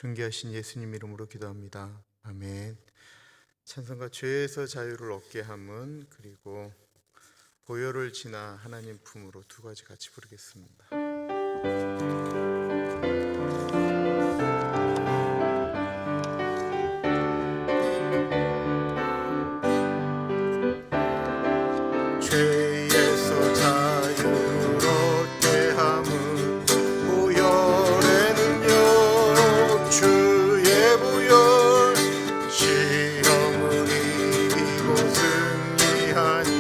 존귀하신 예수님 이름으로 기도합니다. 아멘. 찬송가 죄에서 자유를 얻게 함은, 그리고 보혈을 지나 하나님 품으로, 두 가지 같이 부르겠습니다. 죄에서 자유를 얻게 함은 보혈의 능력, 주의 보혈. 시험을 이기고 승리하니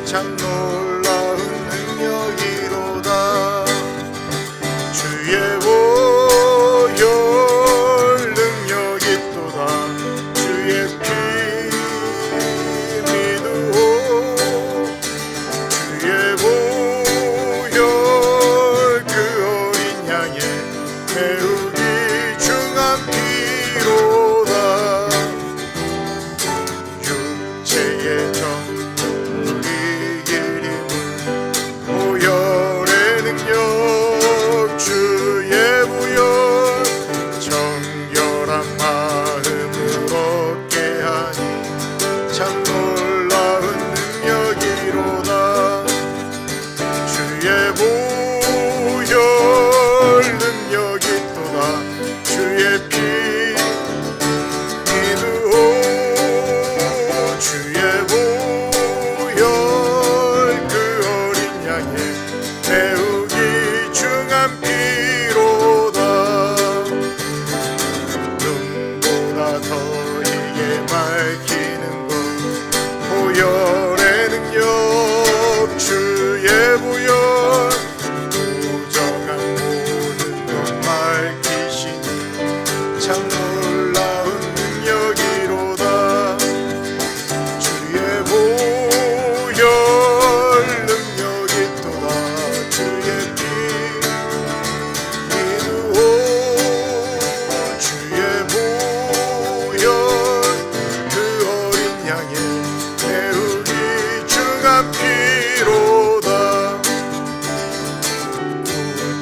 참 놀라운 능력이로다. 주의 보혈 능력이 또다. 주의 피 믿으오. 주의 보혈 그 어린 양의 매우 귀중한 피로다. 육체의 정욕을 이길 힘은 보혈의 능력, 주의 보혈. 정결한 마음을 얻게 하니 참 놀라운 능력이로다. 주의 보혈 능력이 또다. 주의 피 믿으오. 주의 보혈 그 어린 양의 매우 귀중한 피로다. 눈보다 더이게 밝히는 것 보혈의 능력, 주의 보혈. 부정한 모든 것 밝히시니 참 놀라운 능력이로다. 주의 보혈 능력이 또다. 주의 피 믿으오. 주의 보혈 그 어린 양의 매우 귀중한 피로다.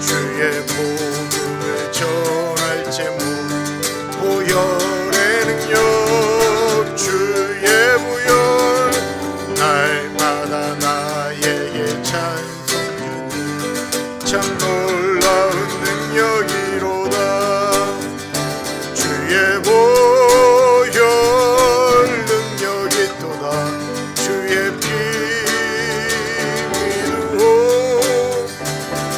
주의 복음을 전할 제목 보혈의 능력, 주의 보혈. 날마다 나에게 찬송 주는 참 놀라운 능력이로다. 주의 보혈 능력이 또다. 주의 피 믿으오.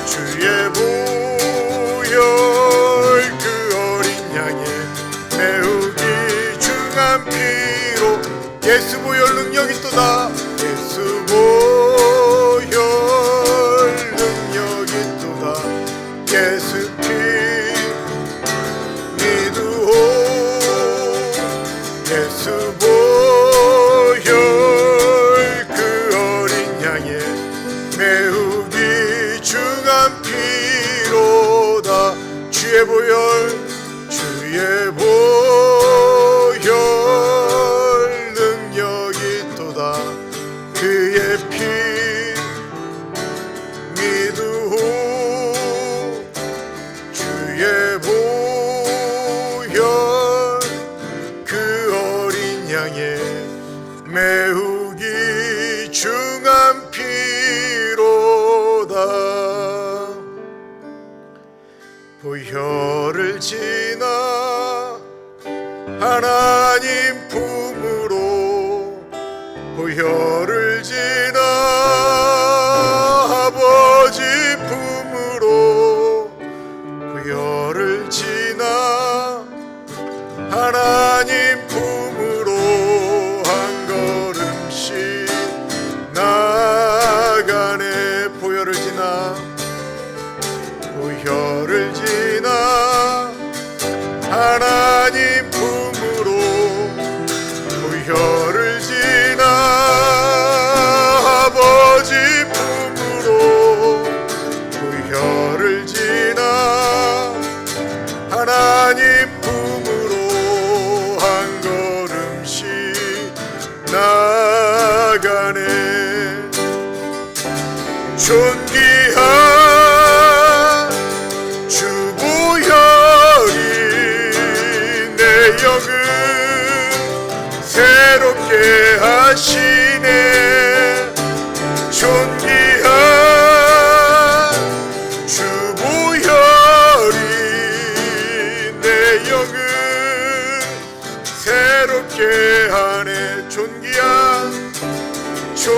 주의 보혈 그 어린 양의 매우 귀중한 피로. 예수 보혈 능력이 또다. 예수 보혈 능력이 또다. 예수 피 믿으오. 예수 보혈 그 어린 양의 매우 귀중한 피로다. 주의 보혈, 주의 보혈 능력이 또다. 그의 피 믿으오. 주의 보혈 그 어린 양의 매우 귀중한 피로다. 보혈을 지나 하나님 품으로, 보혈을 지나 아버지 품으로, 보혈을 지나 하나님 품으로 한 걸음씩 나아가네. 보혈을 지나, 보혈을 지나 하나님 품으로, 보혈을 지나 아버지 품으로, 보혈을 지나 하나님 품으로 한 걸음씩 나아가네. 존귀한 주 보혈이 새롭게 하시네. 존귀한 주 보혈이 내 영을 새롭게 하네. 존귀한 주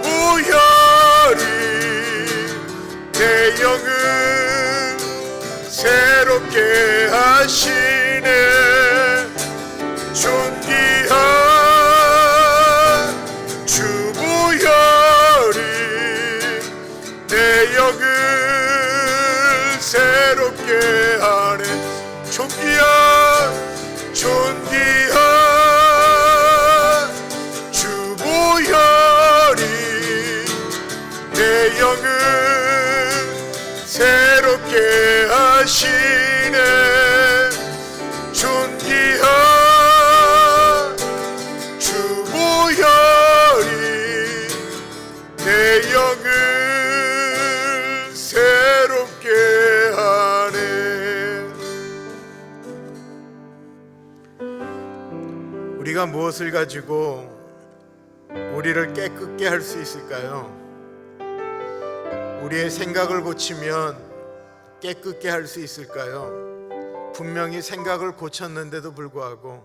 보혈이 내 영을 새롭게 하시네. 존귀한 주 보혈이 내 영을 새롭게 하네. 존귀한 주 보혈이 내 영을 새롭게 하시네. 존귀한 주 보혈이 내 영을 새롭게 하네. 우리가 무엇을 가지고 우리를 깨끗게 할 수 있을까요? 우리의 생각을 고치면 깨끗게 할 수 있을까요? 분명히 생각을 고쳤는데도 불구하고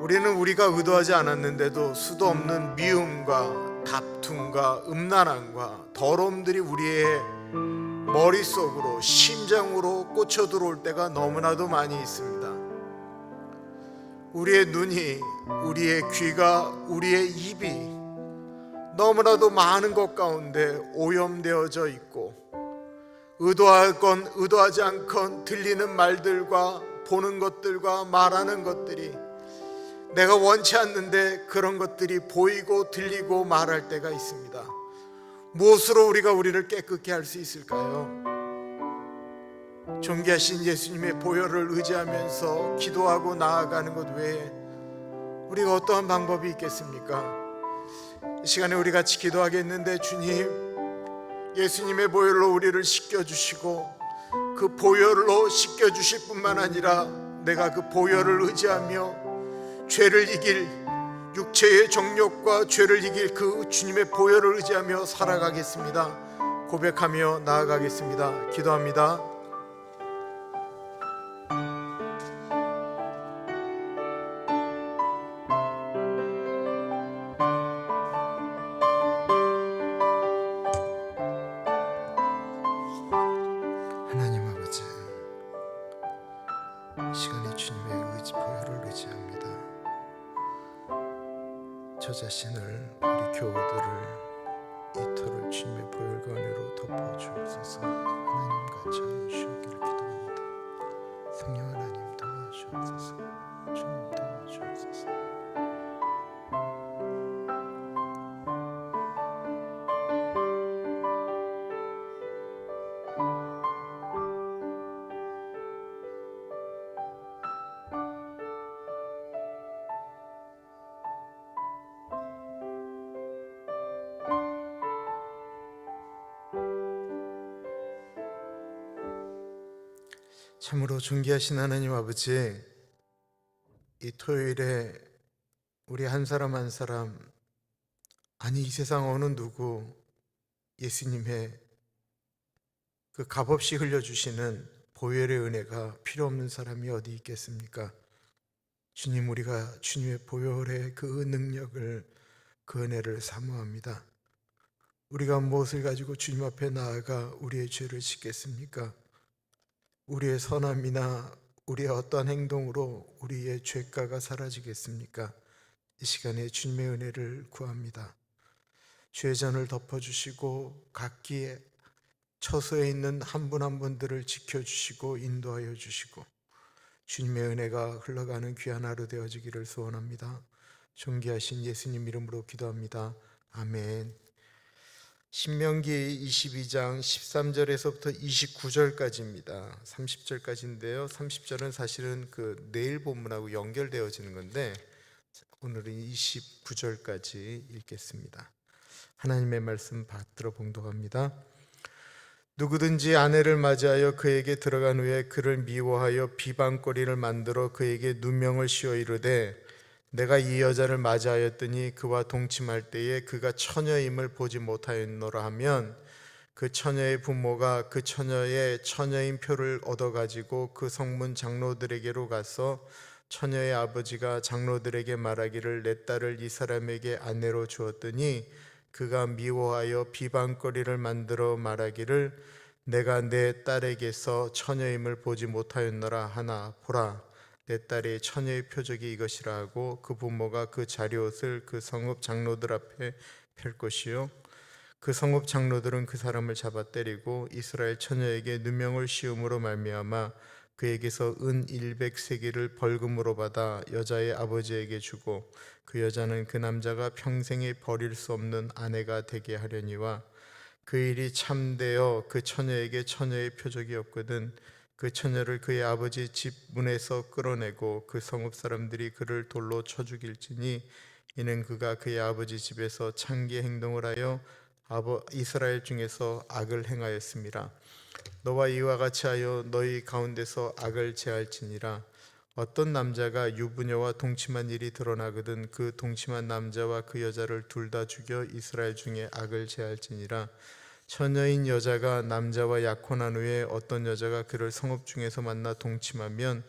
우리는 우리가 의도하지 않았는데도 수도 없는 미움과 다툼과 음란함과 더러움들이 우리의 머릿속으로 심장으로 꽂혀 들어올 때가 너무나도 많이 있습니다. 우리의 눈이, 우리의 귀가, 우리의 입이 너무나도 많은 것 가운데 오염되어져 있고 의도하건 의도하지 않건 들리는 말들과 보는 것들과 말하는 것들이 내가 원치 않는데 그런 것들이 보이고 들리고 말할 때가 있습니다. 무엇으로 우리가 우리를 깨끗게 할 수 있을까요? 존귀하신 예수님의 보혈을 의지하면서 기도하고 나아가는 것 외에 우리가 어떠한 방법이 있겠습니까? 이 시간에 우리 같이 기도하겠는데, 주님, 예수님의 보혈로 우리를 씻겨주시고 그 보혈로 씻겨주실 뿐만 아니라 내가 그 보혈을 의지하며 죄를 이길, 육체의 정욕과 죄를 이길 그 주님의 보혈을 의지하며 살아가겠습니다. 고백하며 나아가겠습니다. 기도합니다. 하나님 아버지, 이 시간에 주님의 보혈을 의지합니다. 저 자신을, 우리 교우들을 이토록 주님의 보혈과 은혜로 덮어주옵소서. 하나님 같이 하여 주시기를 기도합니다. 성령 하나님 도와주옵소서. 주님 도와주옵소서. 참으로 존귀하신 하나님 아버지, 이 토요일에 우리 한 사람 한 사람, 아니 이 세상 어느 누구 예수님의 그 값없이 흘려주시는 보혈의 은혜가 필요 없는 사람이 어디 있겠습니까? 주님, 우리가 주님의 보혈의 그 능력을, 그 은혜를 사모합니다. 우리가 무엇을 가지고 주님 앞에 나아가 우리의 죄를 씻겠습니까? 우리의 선함이나 우리의 어떠한 행동으로 우리의 죄가가 사라지겠습니까? 이 시간에 주님의 은혜를 구합니다. 죄전을 덮어주시고 각기 처소에 있는 한 분 한 분들을 지켜주시고 인도하여 주시고 주님의 은혜가 흘러가는 귀한 하루 되어지기를 소원합니다. 존귀하신 예수님 이름으로 기도합니다. 아멘. 신명기 22장 13절에서부터 29절까지입니다. 30절까지인데요. 30절은 사실은 그 내일 본문하고 연결되어지는 건데 오늘은 29절까지 읽겠습니다. 하나님의 말씀 받들어 봉독합니다. 누구든지 아내를 맞이하여 그에게 들어간 후에 그를 미워하여 비방거리를 만들어 그에게 누명을 씌워 이르되 내가 이 여자를 맞이하였더니 그와 동침할 때에 그가 처녀임을 보지 못하였노라 하면 그 처녀의 부모가 그 처녀의 처녀인 표를 얻어가지고 그 성문 장로들에게로 가서 처녀의 아버지가 장로들에게 말하기를 내 딸을 이 사람에게 아내로 주었더니 그가 미워하여 비방거리를 만들어 말하기를 내가 내 딸에게서 처녀임을 보지 못하였노라 하나 보라 내 딸의 처녀의 표적이 이것이라 하고 그 부모가 그 자리옷을 그 성읍 장로들 앞에 펼 것이요 그 성읍 장로들은 그 사람을 잡아 때리고 이스라엘 처녀에게 누명을 씌움으로 말미암아 그에게서 은 100세겔을 벌금으로 받아 여자의 아버지에게 주고 그 여자는 그 남자가 평생에 버릴 수 없는 아내가 되게 하려니와 그 일이 참되어 그 처녀에게 처녀의 표적이 없거든 그 처녀를 그의 아버지 집 문에서 끌어내고 그 성읍 사람들이 그를 돌로 쳐 죽일지니 이는 그가 그의 아버지 집에서 창기 행동을 하여 이스라엘 중에서 악을 행하였습니다. 너와 이와 같이 하여 너희 가운데서 악을 제할지니라. 어떤 남자가 유부녀와 동침한 일이 드러나거든 그 동침한 남자와 그 여자를 둘 다 죽여 이스라엘 중에 악을 제할지니라. 처녀인 여자가 남자와 약혼한 후에 어떤 여자가 그를 성읍 중에서 만나 동침하면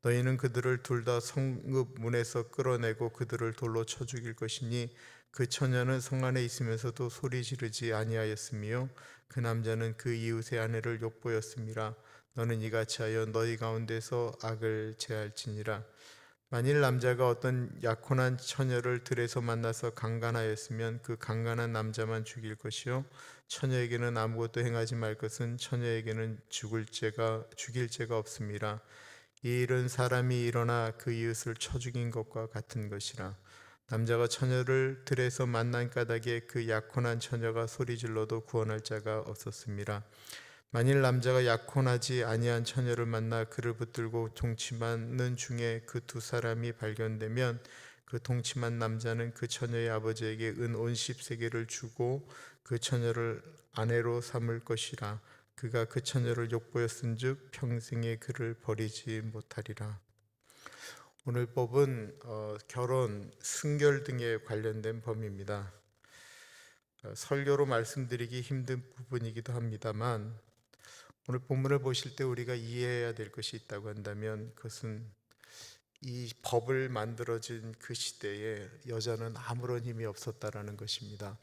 너희는 그들을 둘 다 성읍 문에서 끌어내고 그들을 돌로 쳐 죽일 것이니 그 처녀는 성 안에 있으면서도 소리 지르지 아니하였으며 그 남자는 그 이웃의 아내를 욕보였습니다. 너는 이같이 하여 너희 가운데서 악을 제할지니라. 만일 남자가 어떤 약혼한 처녀를 들에서 만나서 강간하였으면 그 강간한 남자만 죽일 것이요 처녀에게는 아무것도 행하지 말 것은 처녀에게는 죽일 죄가 없습니다. 이 일은 사람이 일어나 그 이웃을 쳐 죽인 것과 같은 것이라. 남자가 처녀를 들에서 만난 까닭에 그 약혼한 처녀가 소리질러도 구원할 자가 없었습니다. 만일 남자가 약혼하지 아니한 처녀를 만나 그를 붙들고 동침하는 중에 그 두 사람이 발견되면 그 동침한 남자는 그 처녀의 아버지에게 은 50세겔을 주고 그 처녀를 아내로 삼을 것이라. 그가 그 처녀를 욕보였은즉 평생에 그를 버리지 못하리라. 오늘 법은 결혼, 순결 등에 관련된 법입니다. 설교로 말씀드리기 힘든 부분이기도 합니다만 오늘 본문을 보실 때 우리가 이해해야 될 것이 있다고 한다면 그것은 이 법을 만들어진 그 시대에 여자는 아무런 힘이 없었다라는 것입니다.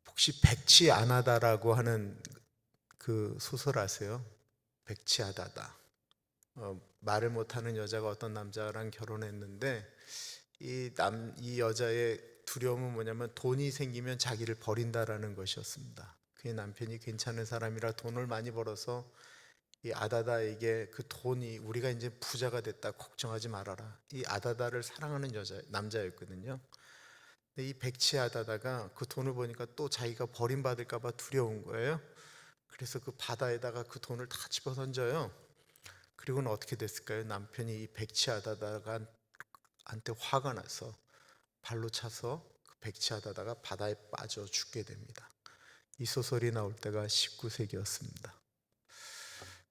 혹시 백치아나다라고 하는 그 소설 아세요? 백치아다다. 말을 못하는 여자가 어떤 남자랑 결혼했는데 이 여자의 두려움은 뭐냐면 돈이 생기면 자기를 버린다라는 것이었습니다. 그의 남편이 괜찮은 사람이라 돈을 많이 벌어서 이 아다다에게 그 돈이 우리가 이제 부자가 됐다 걱정하지 말아라. 이 아다다를 사랑하는 남자였거든요. 근데 이 백치 아다다가 그 돈을 보니까 또 자기가 버림받을까 봐 두려운 거예요. 그래서 그 바다에다가 그 돈을 다 집어 던져요. 그리고는 어떻게 됐을까요? 남편이 이 백치 아다다한테 화가 나서 발로 차서 그 백치 아다다가 바다에 빠져 죽게 됩니다. 이 소설이 나올 때가 19세기였습니다.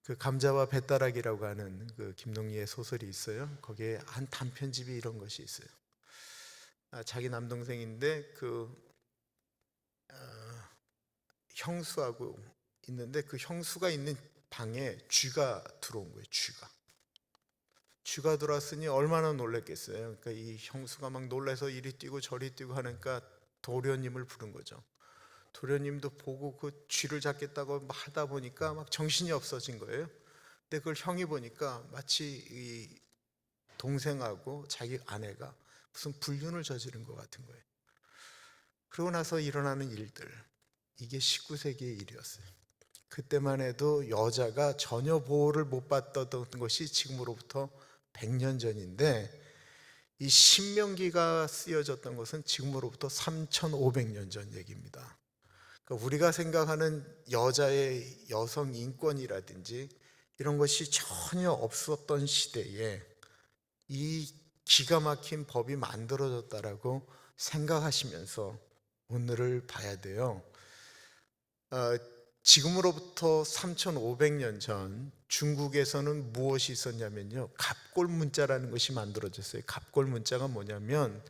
그 감자와 배따라기라고 하는 그 김동리의 소설이 있어요. 거기에 한 단편집이 이런 것이 있어요. 자기 남동생인데 그 형수하고 있는데 그 형수가 있는 방에 쥐가 들어온 거예요. 쥐가 들어왔으니 얼마나 놀랐겠어요. 그러니까 이 형수가 막 놀라서 이리 뛰고 저리 뛰고 하니까 도련님을 부른 거죠. 도련님도 보고 그 쥐를 잡겠다고 하다 보니까 막 정신이 없어진 거예요. 근데 그걸 형이 보니까 마치 이 동생하고 자기 아내가 무슨 불륜을 저지른 것 같은 거예요. 그러고 나서 일어나는 일들, 이게 19세기의 일이었어요. 그때만 해도 여자가 전혀 보호를 못 받던 것이 지금으로부터 100년 전인데 이 신명기가 쓰여졌던 것은 지금으로부터 3500년 전 얘기입니다. 그러니까 우리가 생각하는 여자의 여성 인권이라든지 이런 것이 전혀 없었던 시대에 이 기가 막힌 법이 만들어졌다라고 생각하시면서 오늘을 봐야 돼요. 어, 지금으로부터 3,500년 전 중국에서는 무엇이 있었냐면요, 갑골문자라는 것이 만들어졌어요. 갑골문자가 뭐냐면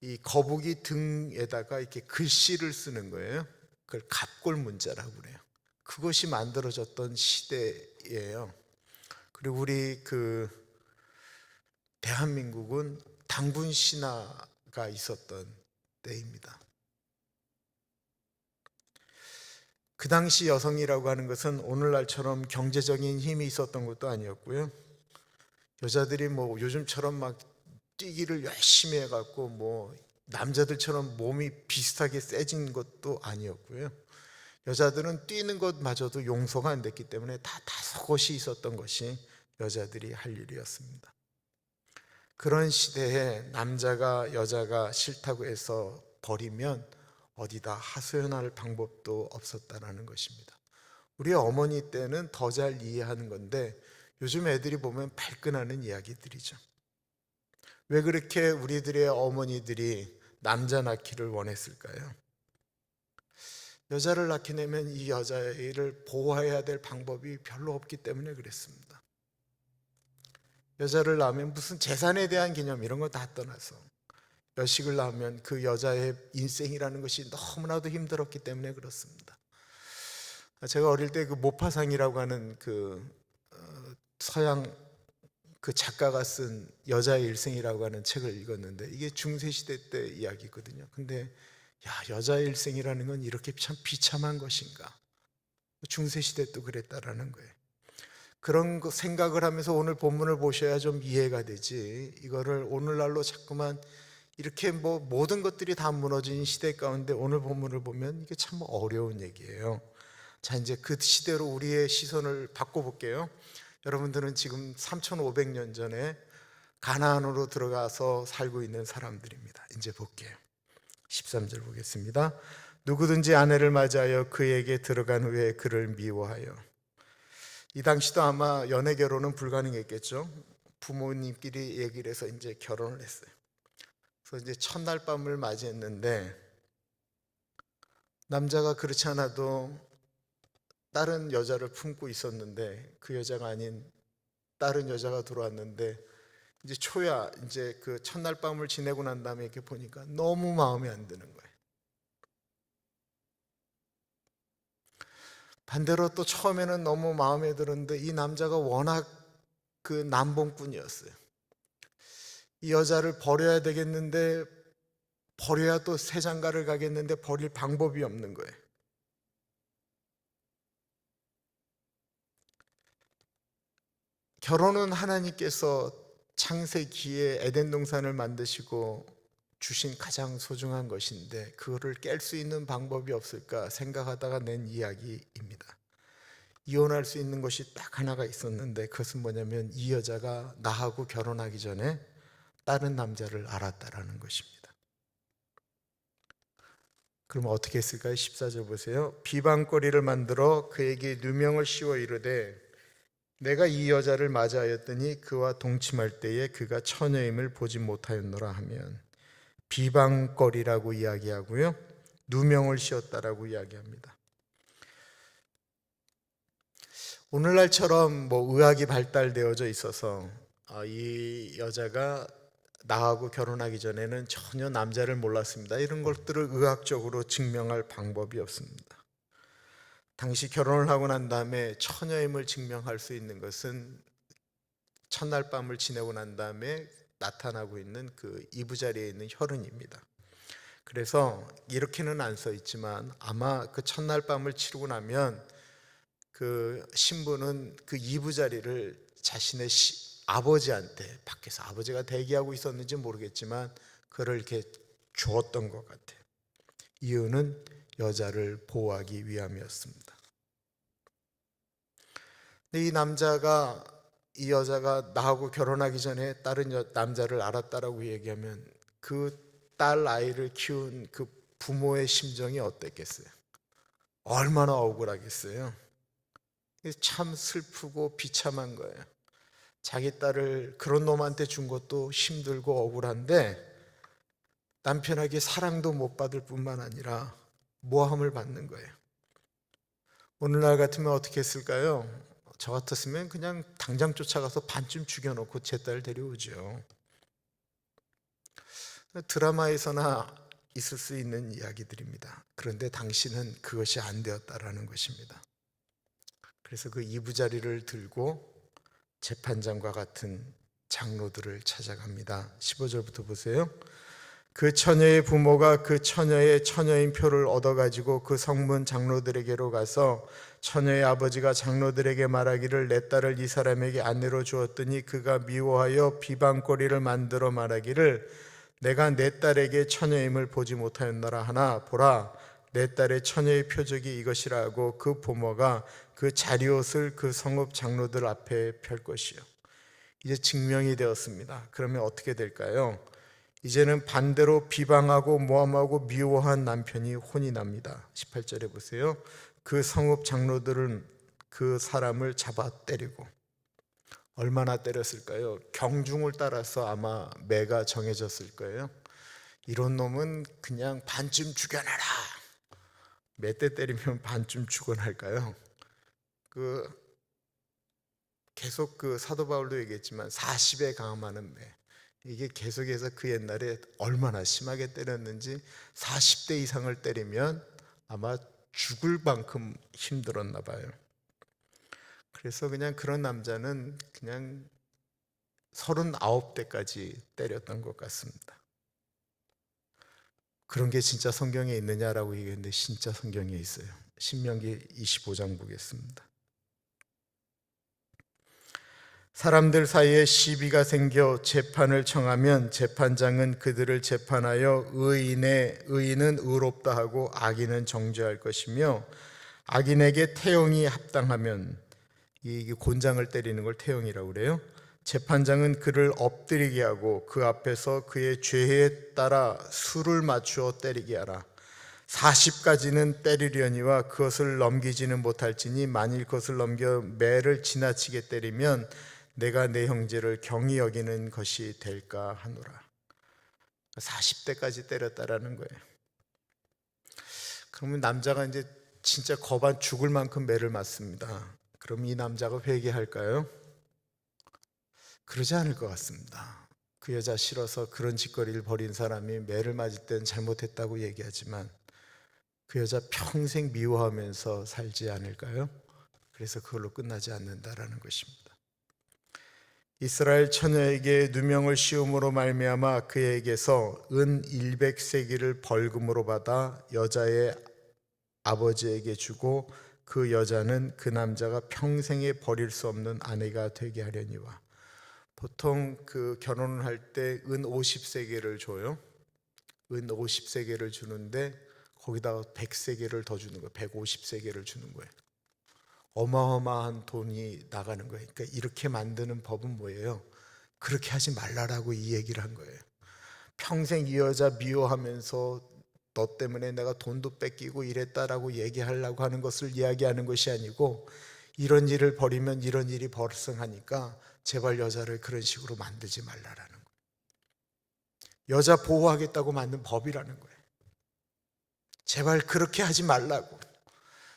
이 거북이 등에다가 이렇게 글씨를 쓰는 거예요. 그걸 갑골문자라고 그래요. 그것이 만들어졌던 시대예요. 그리고 우리 대한민국은 당군 신화가 있었던 때입니다. 그 당시 여성이라고 하는 것은 오늘날처럼 경제적인 힘이 있었던 것도 아니었고요. 여자들이 뭐 요즘처럼 막 뛰기를 열심히 해갖고 뭐 남자들처럼 몸이 비슷하게 세진 것도 아니었고요. 여자들은 뛰는 것마저도 용서가 안 됐기 때문에 다 다섯곳이 있었던 것이 여자들이 할 일이었습니다. 그런 시대에 남자가 여자가 싫다고 해서 버리면 어디다 하소연할 방법도 없었다라는 것입니다. 우리 어머니 때는 더 잘 이해하는 건데 요즘 애들이 보면 발끈하는 이야기들이죠. 왜 그렇게 우리들의 어머니들이 남자 낳기를 원했을까요? 여자를 낳게 되면 이 여자를 보호해야 될 방법이 별로 없기 때문에 그랬습니다. 여자를 낳으면 무슨 재산에 대한 개념 이런 거 다 떠나서 여식을 낳으면 그 여자의 인생이라는 것이 너무나도 힘들었기 때문에 그렇습니다. 제가 어릴 때 그 모파상이라고 하는 서양 그 작가가 쓴 여자의 일생이라고 하는 책을 읽었는데 이게 중세시대 때 이야기거든요. 근데 여자의 일생이라는 건 이렇게 참 비참한 것인가? 중세시대 또 그랬다라는 거예요. 그런 생각을 하면서 오늘 본문을 보셔야 좀 이해가 되지, 이거를 오늘날로 자꾸만 이렇게 뭐 모든 것들이 다 무너진 시대 가운데 오늘 본문을 보면 이게 참 어려운 얘기예요. 자, 이제 그 시대로 우리의 시선을 바꿔볼게요. 여러분들은 지금 3,500년 전에 가나안으로 들어가서 살고 있는 사람들입니다. 이제 볼게요. 13절 보겠습니다. 누구든지 아내를 맞이하여 그에게 들어간 후에 그를 미워하여. 이 당시도 아마 연애 결혼은 불가능했겠죠. 부모님끼리 얘기를 해서 이제 결혼을 했어요. 그래서 이제 첫날 밤을 맞이했는데 남자가 그렇지 않아도 다른 여자를 품고 있었는데 그 여자가 아닌 다른 여자가 들어왔는데 이제 초야 이제 그 첫날 밤을 지내고 난 다음에 이렇게 보니까 너무 마음에 안 드는 거예요. 반대로 또 처음에는 너무 마음에 들었는데 이 남자가 워낙 그 남봉꾼이었어요. 이 여자를 버려야 되겠는데 버려야 또 새 장가를 가겠는데 버릴 방법이 없는 거예요. 결혼은 하나님께서 창세기에 에덴 동산을 만드시고 주신 가장 소중한 것인데 그거를 깰 수 있는 방법이 없을까 생각하다가 낸 이야기입니다. 이혼할 수 있는 것이 딱 하나가 있었는데 그것은 뭐냐면 이 여자가 나하고 결혼하기 전에 다른 남자를 알았다라는 것입니다. 그럼 어떻게 했을까요? 14절 보세요. 비방거리를 만들어 그에게 누명을 씌워 이르되 내가 이 여자를 맞이하였더니 그와 동침할 때에 그가 처녀임을 보지 못하였노라 하면, 비방거리라고 이야기하고요, 누명을 씌웠다라고 이야기합니다. 오늘날처럼 뭐 의학이 발달되어져 있어서 이 여자가 나하고 결혼하기 전에는 전혀 남자를 몰랐습니다, 이런 것들을 의학적으로 증명할 방법이 없습니다. 당시 결혼을 하고 난 다음에 처녀임을 증명할 수 있는 것은 첫날 밤을 지내고 난 다음에 나타나고 있는 그 이부자리에 있는 혈흔입니다. 그래서 이렇게는 안 써 있지만 아마 그 첫날 밤을 치르고 나면 그 신부는 그 이부자리를 자신의 아버지한테, 밖에서 아버지가 대기하고 있었는지 모르겠지만 그를 이렇게 주었던 것 같아요. 이유는 여자를 보호하기 위함이었습니다. 근데 이 여자가 나하고 결혼하기 전에 다른 남자를 알았다라고 얘기하면 그 딸 아이를 키운 그 부모의 심정이 어땠겠어요? 얼마나 억울하겠어요? 참 슬프고 비참한 거예요. 자기 딸을 그런 놈한테 준 것도 힘들고 억울한데 남편에게 사랑도 못 받을 뿐만 아니라 모함을 받는 거예요. 오늘날 같으면 어떻게 했을까요? 저 같았으면 그냥 당장 쫓아가서 반쯤 죽여놓고 제 딸 데려오죠. 드라마에서나 있을 수 있는 이야기들입니다. 그런데 당신은 그것이 안 되었다라는 것입니다. 그래서 그 이부자리를 들고 재판장과 같은 장로들을 찾아갑니다. 15절부터 보세요. 그 처녀의 부모가 그 처녀의 처녀인 표를 얻어가지고 그 성문 장로들에게로 가서 처녀의 아버지가 장로들에게 말하기를 내 딸을 이 사람에게 아내로 주었더니 그가 미워하여 비방거리를 만들어 말하기를 내가 내 딸에게 처녀임을 보지 못하였노라 하나 보라 내 딸의 처녀의 표적이 이것이라 하고 그 부모가 그 자리옷을 그 성읍 장로들 앞에 펼 것이요. 이제 증명이 되었습니다. 그러면 어떻게 될까요? 이제는 반대로 비방하고 모함하고 미워한 남편이 혼이 납니다. 18절에 보세요. 그 성읍 장로들은 그 사람을 잡아 때리고 얼마나 때렸을까요? 경중을 따라서 아마 매가 정해졌을 거예요. 이런 놈은 그냥 반쯤 죽여놔라. 몇 대 때리면 반쯤 죽어날까요? 계속 사도 바울도 얘기했지만 40에 강함하는 매. 이게 계속해서 그 옛날에 얼마나 심하게 때렸는지 40대 이상을 때리면 아마 죽을 만큼 힘들었나 봐요. 그래서 그냥 그런 남자는 그냥 39대까지 때렸던 것 같습니다. 그런 게 진짜 성경에 있느냐라고 얘기했는데 진짜 성경에 있어요. 신명기 25장 보겠습니다. 사람들 사이에 시비가 생겨 재판을 청하면 재판장은 그들을 재판하여 의인은 의롭다 하고 악인은 정죄할 것이며 악인에게 태형이 합당하면 이 곤장을 때리는 걸 태형이라고 그래요. 재판장은 그를 엎드리게 하고 그 앞에서 그의 죄에 따라 수를 맞추어 때리게 하라. 40까지는 때리려니와 그것을 넘기지는 못할지니 만일 그것을 넘겨 매를 지나치게 때리면 내가 내 형제를 경히 여기는 것이 될까 하노라. 40대까지 때렸다라는 거예요. 그러면 남자가 이제 진짜 거반 죽을 만큼 매를 맞습니다. 그럼 이 남자가 회개할까요? 그러지 않을 것 같습니다. 그 여자 싫어서 그런 짓거리를 벌인 사람이 매를 맞을 땐 잘못했다고 얘기하지만 그 여자 평생 미워하면서 살지 않을까요? 그래서 그걸로 끝나지 않는다라는 것입니다. 이스라엘 처녀에게 누명을 씌움으로 말미암아 그에게서 은 100세기를 벌금으로 받아 여자의 아버지에게 주고 그 여자는 그 남자가 평생에 버릴 수 없는 아내가 되게 하려니와. 보통 그 결혼을 할 때 은 50세계를 줘요. 은 50세계를 주는데 거기다가 100세계를 더 주는 거예요. 150세계를 주는 거예요. 어마어마한 돈이 나가는 거예요. 그러니까 이렇게 만드는 법은 뭐예요? 그렇게 하지 말라라고 이 얘기를 한 거예요. 평생 이 여자 미워하면서 너 때문에 내가 돈도 뺏기고 이랬다라고 얘기하려고 하는 것을 이야기하는 것이 아니고 이런 일을 벌이면 이런 일이 발생하니까 제발 여자를 그런 식으로 만들지 말라라는 거예요. 여자 보호하겠다고 만든 법이라는 거예요. 제발 그렇게 하지 말라고.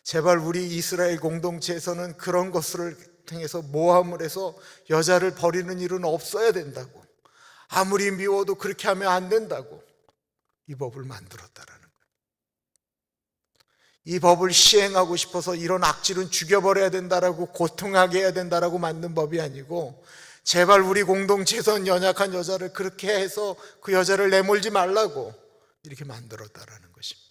제발 우리 이스라엘 공동체에서는 그런 것을 통해서 모함을 해서 여자를 버리는 일은 없어야 된다고. 아무리 미워도 그렇게 하면 안 된다고 이 법을 만들었다라는 거예요. 이 법을 시행하고 싶어서 이런 악질은 죽여버려야 된다라고 고통하게 해야 된다라고 만든 법이 아니고 제발 우리 공동체에서는 연약한 여자를 그렇게 해서 그 여자를 내몰지 말라고 이렇게 만들었다라는 것입니다.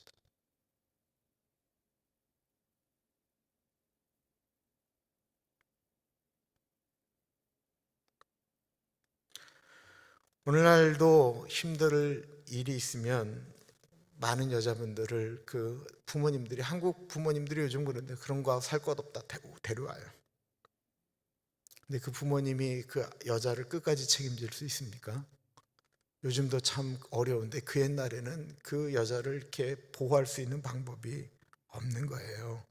오늘날도 힘들 일이 있으면 많은 여자분들을 그 부모님들이 한국 부모님들이 요즘 그런데 그런 거 살 것 없다 데려와요. 근데 그 부모님이 그 여자를 끝까지 책임질 수 있습니까? 요즘도 참 어려운데 그 옛날에는 그 여자를 이렇게 보호할 수 있는 방법이 없는 거예요.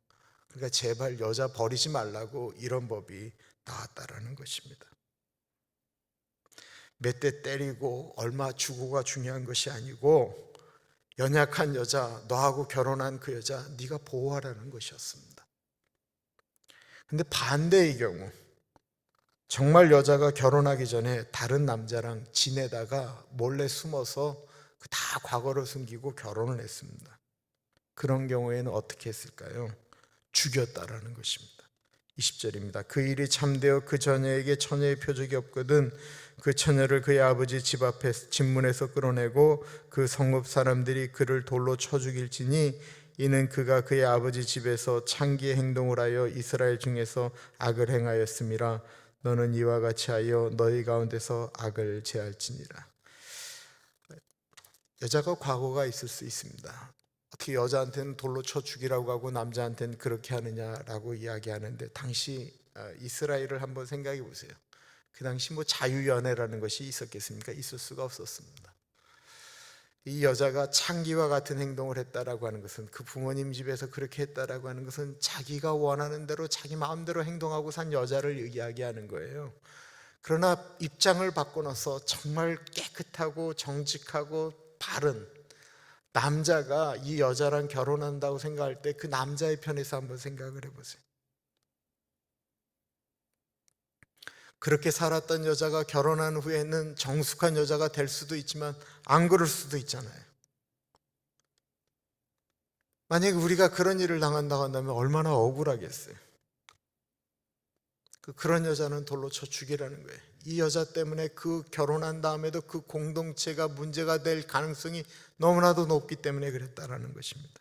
그러니까 제발 여자 버리지 말라고 이런 법이 나왔다라는 것입니다. 몇 대 때리고 얼마 주고가 중요한 것이 아니고 연약한 여자, 너하고 결혼한 그 여자 네가 보호하라는 것이었습니다. 근데 반대의 경우, 정말 여자가 결혼하기 전에 다른 남자랑 지내다가 몰래 숨어서 다 과거를 숨기고 결혼을 했습니다. 그런 경우에는 어떻게 했을까요? 죽였다라는 것입니다. 20절입니다. 그 일이 참되어 그 처녀에게 처녀의 표적이 없거든 그 처녀를 그의 아버지 집 앞에 집문에서 끌어내고 그 성읍 사람들이 그를 돌로 쳐 죽일지니 이는 그가 그의 아버지 집에서 창기의 행동을 하여 이스라엘 중에서 악을 행하였음이라. 너는 이와 같이 하여 너희 가운데서 악을 제할지니라. 여자가 과거가 있을 수 있습니다. 어떻게 여자한테는 돌로 쳐 죽이라고 하고 남자한테는 그렇게 하느냐라고 이야기하는데, 당시 이스라엘을 한번 생각해 보세요. 그 당시 자유연애라는 것이 있었겠습니까? 있을 수가 없었습니다. 이 여자가 창기와 같은 행동을 했다라고 하는 것은, 그 부모님 집에서 그렇게 했다라고 하는 것은 자기가 원하는 대로 자기 마음대로 행동하고 산 여자를 이야기하는 거예요. 그러나 입장을 바꿔놔서 정말 깨끗하고 정직하고 바른 남자가 이 여자랑 결혼한다고 생각할 때 그 남자의 편에서 한번 생각을 해보세요. 그렇게 살았던 여자가 결혼한 후에는 정숙한 여자가 될 수도 있지만 안 그럴 수도 있잖아요. 만약에 우리가 그런 일을 당한다고 한다면 얼마나 억울하겠어요. 그런 여자는 돌로 쳐 죽이라는 거예요. 이 여자 때문에 그 결혼한 다음에도 그 공동체가 문제가 될 가능성이 너무나도 높기 때문에 그랬다라는 것입니다.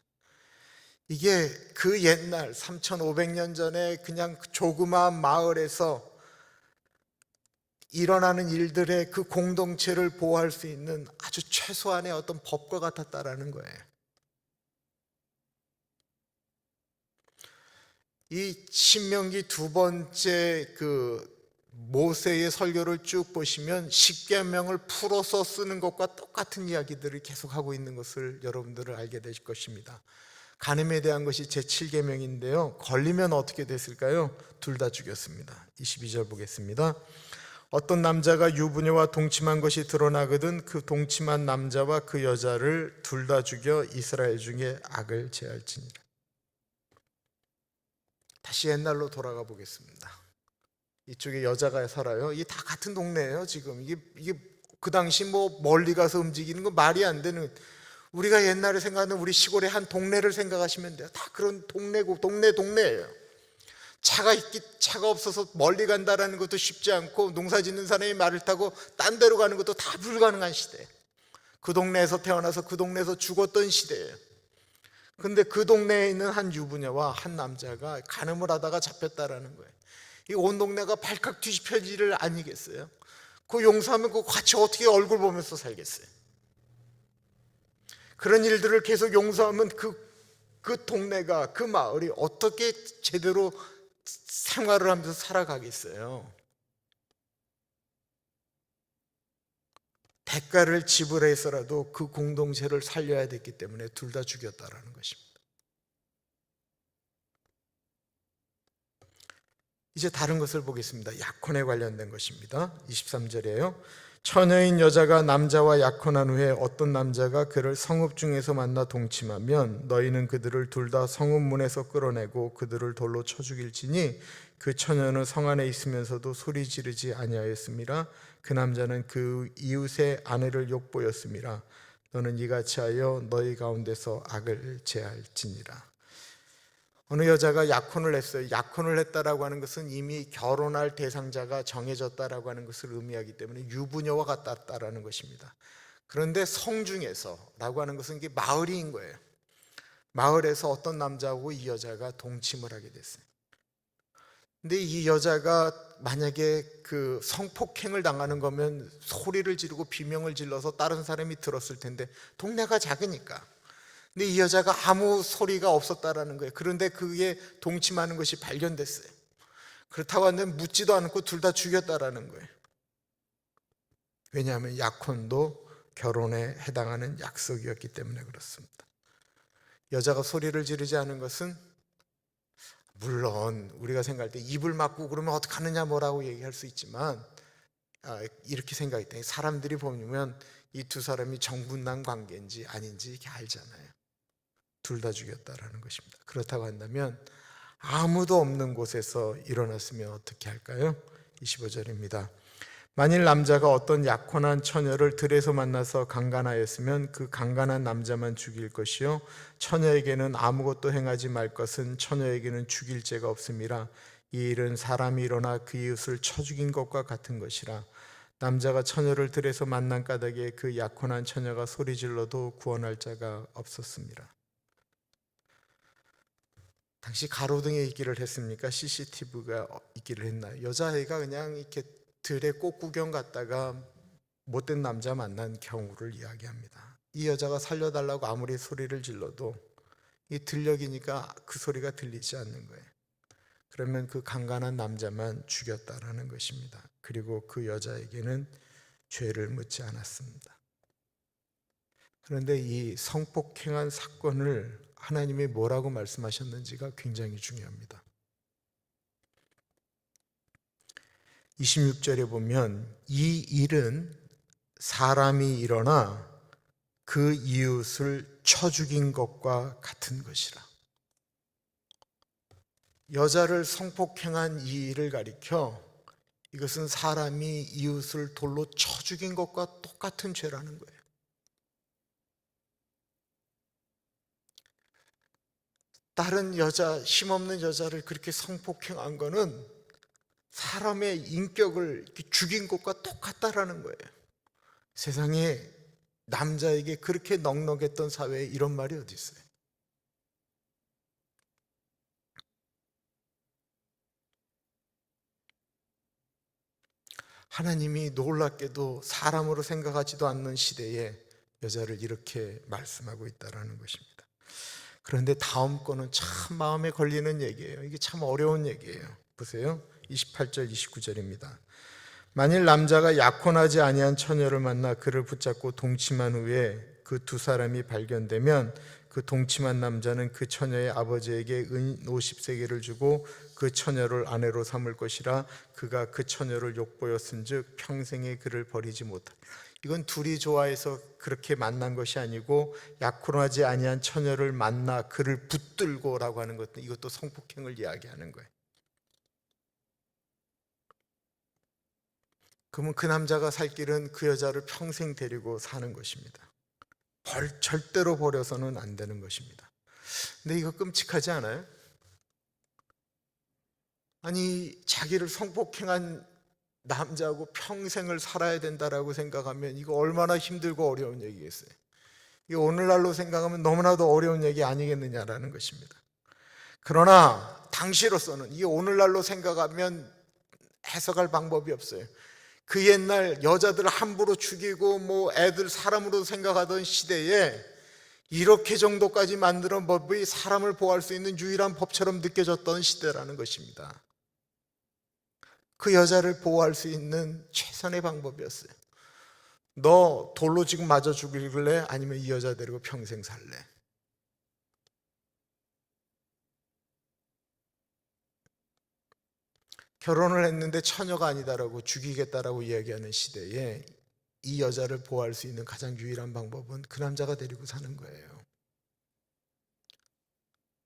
이게 그 옛날 3,500년 전에 그냥 조그마한 마을에서 일어나는 일들의 그 공동체를 보호할 수 있는 아주 최소한의 어떤 법과 같았다라는 거예요. 이 신명기 두 번째 모세의 설교를 쭉 보시면 십계명을 풀어서 쓰는 것과 똑같은 이야기들을 계속하고 있는 것을 여러분들을 알게 되실 것입니다. 간음에 대한 것이 제7계명인데요 걸리면 어떻게 됐을까요? 둘 다 죽였습니다. 22절 보겠습니다. 어떤 남자가 유부녀와 동침한 것이 드러나거든 그 동침한 남자와 그 여자를 둘 다 죽여 이스라엘 중에 악을 제할지니라. 다시 옛날로 돌아가 보겠습니다. 이쪽에 여자가 살아요. 이게 다 같은 동네예요. 지금 이게 그 당시 멀리 가서 움직이는 거 말이 안 되는, 우리가 옛날에 생각하는 우리 시골의 한 동네를 생각하시면 돼요. 다 그런 동네고 동네예요. 차가 없어서 멀리 간다라는 것도 쉽지 않고, 농사 짓는 사람이 말을 타고 딴 데로 가는 것도 다 불가능한 시대. 그 동네에서 태어나서 그 동네에서 죽었던 시대예요. 근데 그 동네에 있는 한 유부녀와 한 남자가 간음을 하다가 잡혔다라는 거예요. 이 온 동네가 발칵 뒤집혀지를 아니겠어요? 그 용서하면 그 같이 어떻게 얼굴 보면서 살겠어요? 그런 일들을 계속 용서하면 그 동네가, 그 마을이 어떻게 제대로 생활을 하면서 살아가겠어요? 대가를 지불해서라도 그 공동체를 살려야 됐기 때문에 둘 다 죽였다라는 것입니다. 이제 다른 것을 보겠습니다. 약혼에 관련된 것입니다. 23절이에요. 처녀인 여자가 남자와 약혼한 후에 어떤 남자가 그를 성읍 중에서 만나 동침하면 너희는 그들을 둘 다 성읍 문에서 끌어내고 그들을 돌로 쳐 죽일지니 그 처녀는 성 안에 있으면서도 소리 지르지 아니하였음이라. 그 남자는 그 이웃의 아내를 욕보였음이라. 너는 이같이 하여 너희 가운데서 악을 제할지니라. 어느 여자가 약혼을 했어요. 약혼을 했다라고 하는 것은 이미 결혼할 대상자가 정해졌다라고 하는 것을 의미하기 때문에 유부녀와 같았다라는 것입니다. 그런데 성중에서라고 하는 것은 이게 마을인 거예요. 마을에서 어떤 남자하고 이 여자가 동침을 하게 됐어요. 근데 이 여자가 만약에 그 성폭행을 당하는 거면 소리를 지르고 비명을 질러서 다른 사람이 들었을 텐데, 동네가 작으니까. 근데 이 여자가 아무 소리가 없었다라는 거예요. 그런데 그게 동침하는 것이 발견됐어요. 그렇다고 하는데 묻지도 않고 둘 다 죽였다라는 거예요. 왜냐하면 약혼도 결혼에 해당하는 약속이었기 때문에 그렇습니다. 여자가 소리를 지르지 않은 것은, 물론 우리가 생각할 때 입을 막고 그러면 어떡하느냐 뭐라고 얘기할 수 있지만, 이렇게 생각했더니 사람들이 보면 이 두 사람이 정분난 관계인지 아닌지 이렇게 알잖아요. 둘 다 죽였다라는 것입니다. 그렇다고 한다면 아무도 없는 곳에서 일어났으면 어떻게 할까요? 25절입니다. 만일 남자가 어떤 약혼한 처녀를 들에서 만나서 강간하였으면 그 강간한 남자만 죽일 것이요 처녀에게는 아무것도 행하지 말 것은 처녀에게는 죽일 죄가 없음이라. 이 일은 사람이 일어나 그 이웃을 쳐 죽인 것과 같은 것이라. 남자가 처녀를 들에서 만난 까닭에 그 약혼한 처녀가 소리질러도 구원할 자가 없었습니다. 당시 가로등에 있기를 했습니까? CCTV가 있기를 했나요? 여자아이가 그냥 이렇게 들에 꽃구경 갔다가 못된 남자 만난 경우를 이야기합니다. 이 여자가 살려달라고 아무리 소리를 질러도 이 들녘이니까 그 소리가 들리지 않는 거예요. 그러면 그 강간한 남자만 죽였다라는 것입니다. 그리고 그 여자에게는 죄를 묻지 않았습니다. 그런데 이 성폭행한 사건을 하나님이 뭐라고 말씀하셨는지가 굉장히 중요합니다. 26절에 보면 이 일은 사람이 일어나 그 이웃을 쳐 죽인 것과 같은 것이라. 여자를 성폭행한 이 일을 가리켜 이것은 사람이 이웃을 돌로 쳐 죽인 것과 똑같은 죄라는 거예요. 다른 여자, 힘없는 여자를 그렇게 성폭행한 거는 사람의 인격을 죽인 것과 똑같다라는 거예요. 세상에 남자에게 그렇게 넉넉했던 사회에 이런 말이 어디 있어요? 하나님이 놀랍게도 사람으로 생각하지도 않는 시대에 여자를 이렇게 말씀하고 있다는 것입니다. 그런데 다음 거는 참 마음에 걸리는 얘기예요. 이게 참 어려운 얘기예요. 보세요. 28절 29절입니다. 만일 남자가 약혼하지 아니한 처녀를 만나 그를 붙잡고 동침한 후에 그 두 사람이 발견되면 그 동침한 남자는 그 처녀의 아버지에게 은 50세겔을 주고 그 처녀를 아내로 삼을 것이라. 그가 그 처녀를 욕보였은즉 평생에 그를 버리지 못하리라. 이건 둘이 좋아해서 그렇게 만난 것이 아니고 약혼하지 아니한 처녀를 만나 그를 붙들고라고 하는 것도 이것도 성폭행을 이야기하는 거예요. 그러면 그 남자가 살 길은 그 여자를 평생 데리고 사는 것입니다. 절대로 버려서는 안 되는 것입니다. 근데 이거 끔찍하지 않아요? 아니 자기를 성폭행한 남자하고 평생을 살아야 된다라고 생각하면 이거 얼마나 힘들고 어려운 얘기겠어요. 이거 오늘날로 생각하면 너무나도 어려운 얘기 아니겠느냐라는 것입니다. 그러나 당시로서는 이 오늘날로 생각하면 해석할 방법이 없어요. 그 옛날 여자들 함부로 죽이고 뭐 애들 사람으로 생각하던 시대에 이렇게 정도까지 만드는 법이 사람을 보호할 수 있는 유일한 법처럼 느껴졌던 시대라는 것입니다. 그 여자를 보호할 수 있는 최선의 방법이었어요. 너 돌로 지금 맞아 죽일래? 아니면 이 여자 데리고 평생 살래? 결혼을 했는데 처녀가 아니다라고 죽이겠다라고 이야기하는 시대에 이 여자를 보호할 수 있는 가장 유일한 방법은 그 남자가 데리고 사는 거예요.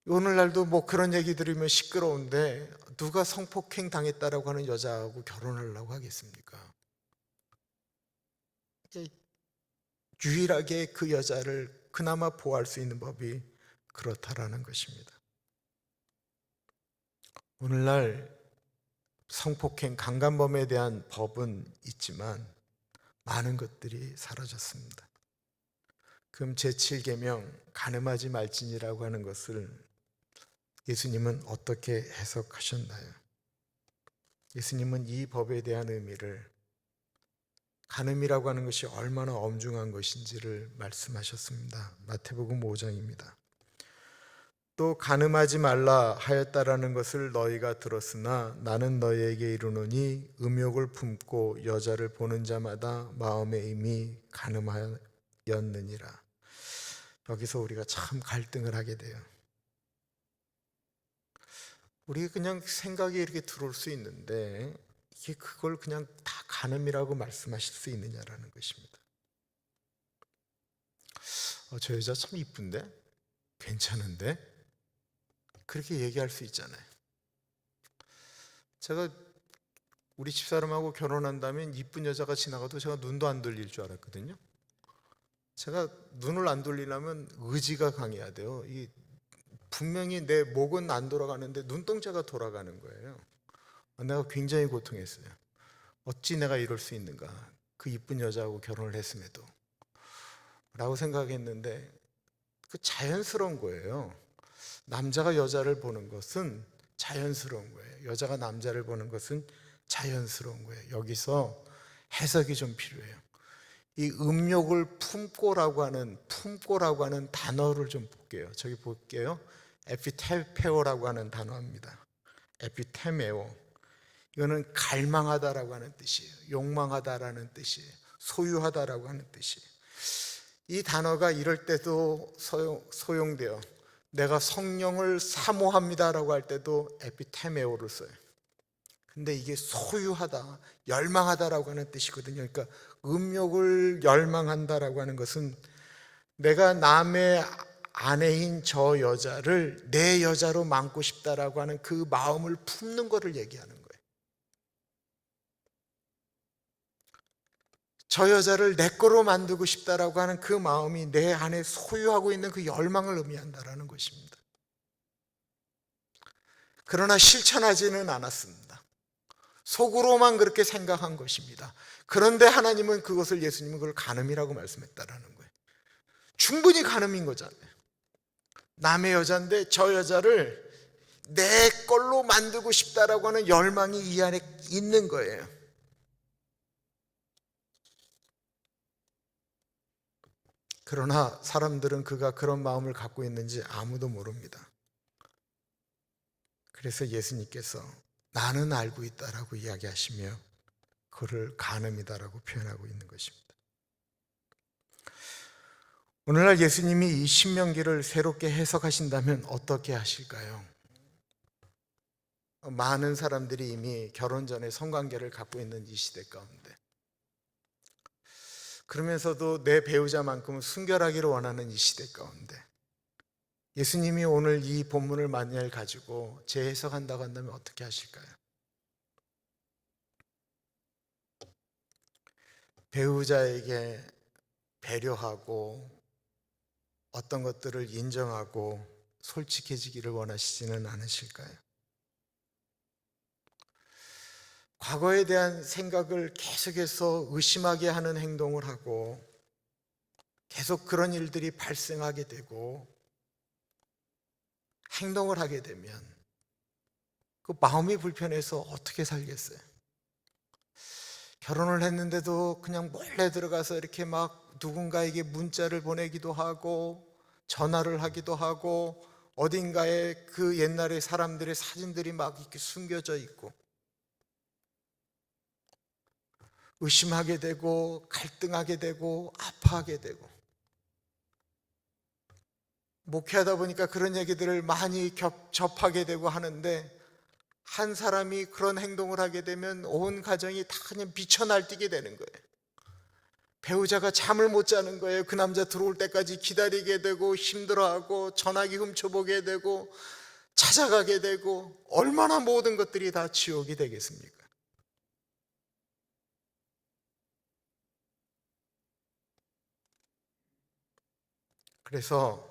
오늘날도 뭐 그런 얘기 들으면 시끄러운데 누가 성폭행 당했다라고 하는 여자하고 결혼하려고 하겠습니까? 유일하게 그 여자를 그나마 보호할 수 있는 법이 그렇다라는 것입니다. 오늘날 성폭행, 강간범에 대한 법은 있지만 많은 것들이 사라졌습니다. 그럼 제7계명 간음하지 말지니라고 하는 것을 예수님은 어떻게 해석하셨나요? 예수님은 이 법에 대한 의미를 간음이라고 하는 것이 얼마나 엄중한 것인지를 말씀하셨습니다. 마태복음 5장입니다. 또 간음하지 말라 하였다라는 것을 너희가 들었으나 나는 너희에게 이르노니 음욕을 품고 여자를 보는 자마다 마음에 이미 간음하였느니라. 여기서 우리가 참 갈등을 하게 돼요. 우리가 그냥 생각이 이렇게 들어올 수 있는데 이게 그걸 그냥 다 간음이라고 말씀하실 수 있느냐라는 것입니다. 저 여자 참 이쁜데? 괜찮은데? 그렇게 얘기할 수 있잖아요. 제가 우리 집사람하고 결혼한다면 이쁜 여자가 지나가도 제가 눈도 안 돌릴 줄 알았거든요. 제가 눈을 안 돌리려면 의지가 강해야 돼요. 분명히 내 목은 안 돌아가는데 눈동자가 돌아가는 거예요. 내가 굉장히 고통했어요. 어찌 내가 이럴 수 있는가, 그 이쁜 여자하고 결혼을 했음에도 라고 생각했는데, 그 자연스러운 거예요. 남자가 여자를 보는 것은 자연스러운 거예요. 여자가 남자를 보는 것은 자연스러운 거예요. 여기서 해석이 좀 필요해요. 이 음욕을 품고라고 하는 단어를 좀 볼게요. 저기 볼게요. 에피테페오라고 하는 단어입니다. 에피테메오. 이거는 갈망하다라고 하는 뜻이에요. 욕망하다라는 뜻이에요. 소유하다라고 하는 뜻이에요. 이 단어가 이럴 때도 소용돼요. 내가 성령을 사모합니다라고 할 때도 에피테메오를 써요. 근데 이게 소유하다, 열망하다라고 하는 뜻이거든요. 그러니까 음욕을 열망한다라고 하는 것은 내가 남의 아내인 저 여자를 내 여자로 만고 싶다라고 하는 그 마음을 품는 것을 얘기하는 거예요. 저 여자를 내 거로 만들고 싶다라고 하는 그 마음이 내 안에 소유하고 있는 그 열망을 의미한다라는 것입니다. 그러나 실천하지는 않았습니다. 속으로만 그렇게 생각한 것입니다. 그런데 하나님은 그것을, 예수님은 그걸 간음이라고 말씀했다라는 거예요. 충분히 간음인 거잖아요. 남의 여자인데 저 여자를 내 걸로 만들고 싶다라고 하는 열망이 이 안에 있는 거예요. 그러나 사람들은 그가 그런 마음을 갖고 있는지 아무도 모릅니다. 그래서 예수님께서 나는 알고 있다라고 이야기하시며 그를 간음이다라고 표현하고 있는 것입니다. 오늘날 예수님이 이 신명기를 새롭게 해석하신다면 어떻게 하실까요? 많은 사람들이 이미 결혼 전에 성관계를 갖고 있는 이 시대 가운데, 그러면서도 내 배우자만큼은 순결하기를 원하는 이 시대 가운데, 예수님이 오늘 이 본문을 만약 가지고 재해석한다고 한다면 어떻게 하실까요? 배우자에게 배려하고 어떤 것들을 인정하고 솔직해지기를 원하시지는 않으실까요? 과거에 대한 생각을 계속해서 의심하게 하는 행동을 하고 계속 그런 일들이 발생하게 되고 행동을 하게 되면 그 마음이 불편해서 어떻게 살겠어요? 결혼을 했는데도 그냥 몰래 들어가서 이렇게 막 누군가에게 문자를 보내기도 하고 전화를 하기도 하고 어딘가에 그 옛날의 사람들의 사진들이 막 이렇게 숨겨져 있고 의심하게 되고 갈등하게 되고 아파하게 되고, 목회하다 보니까 그런 얘기들을 많이 접하게 되고 하는데, 한 사람이 그런 행동을 하게 되면 온 가정이 다 그냥 미쳐 날뛰게 되는 거예요. 배우자가 잠을 못 자는 거예요. 그 남자 들어올 때까지 기다리게 되고 힘들어하고 전화기 훔쳐보게 되고 찾아가게 되고, 얼마나 모든 것들이 다 지옥이 되겠습니까? 그래서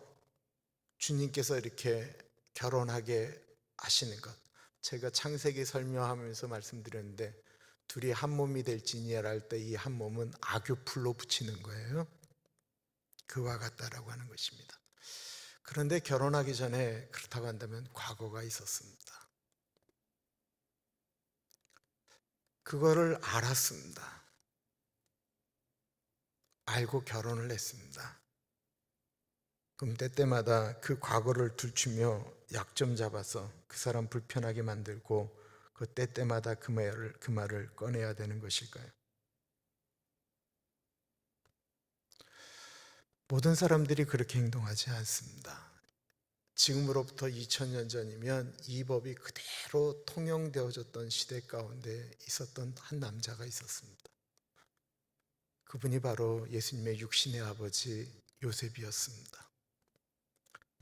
주님께서 이렇게 결혼하게 하시는 것, 제가 창세기 설명하면서 말씀드렸는데 둘이 한 몸이 될지니라 할 때 이 한 몸은 악교풀로 붙이는 거예요. 그와 같다라고 하는 것입니다. 그런데 결혼하기 전에 그렇다고 한다면 과거가 있었습니다. 그거를 알았습니다. 알고 결혼을 했습니다. 그럼 때때마다 그 과거를 들추며 약점 잡아서 그 사람 불편하게 만들고 그 때때마다 그 말을 꺼내야 되는 것일까요? 모든 사람들이 그렇게 행동하지 않습니다. 지금으로부터 2000년 전이면 이 법이 그대로 통용되어졌던 시대 가운데 있었던 한 남자가 있었습니다. 그분이 바로 예수님의 육신의 아버지 요셉이었습니다.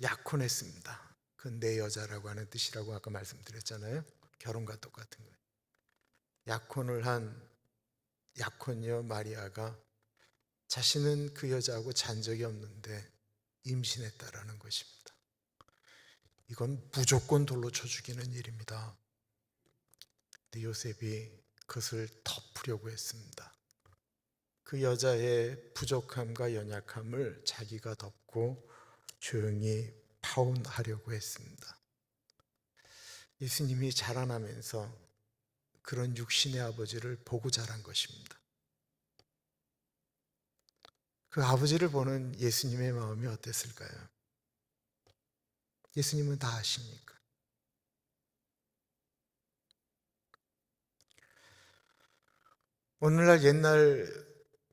약혼했습니다. 그 그 내 여자라고 하는 뜻이라고 아까 말씀드렸잖아요. 결혼과 똑같은 거예요. 약혼을 한 약혼녀 마리아가 자신은 그 여자하고 잔 적이 없는데 임신했다라는 것입니다. 이건 무조건 돌로 쳐 죽이는 일입니다. 근데 요셉이 그것을 덮으려고 했습니다. 그 여자의 부족함과 연약함을 자기가 덮고 조용히 파혼하려고 했습니다. 예수님이 자라나면서 그런 육신의 아버지를 보고 자란 것입니다. 그 아버지를 보는 예수님의 마음이 어땠을까요? 예수님은 다 아십니까? 오늘날 옛날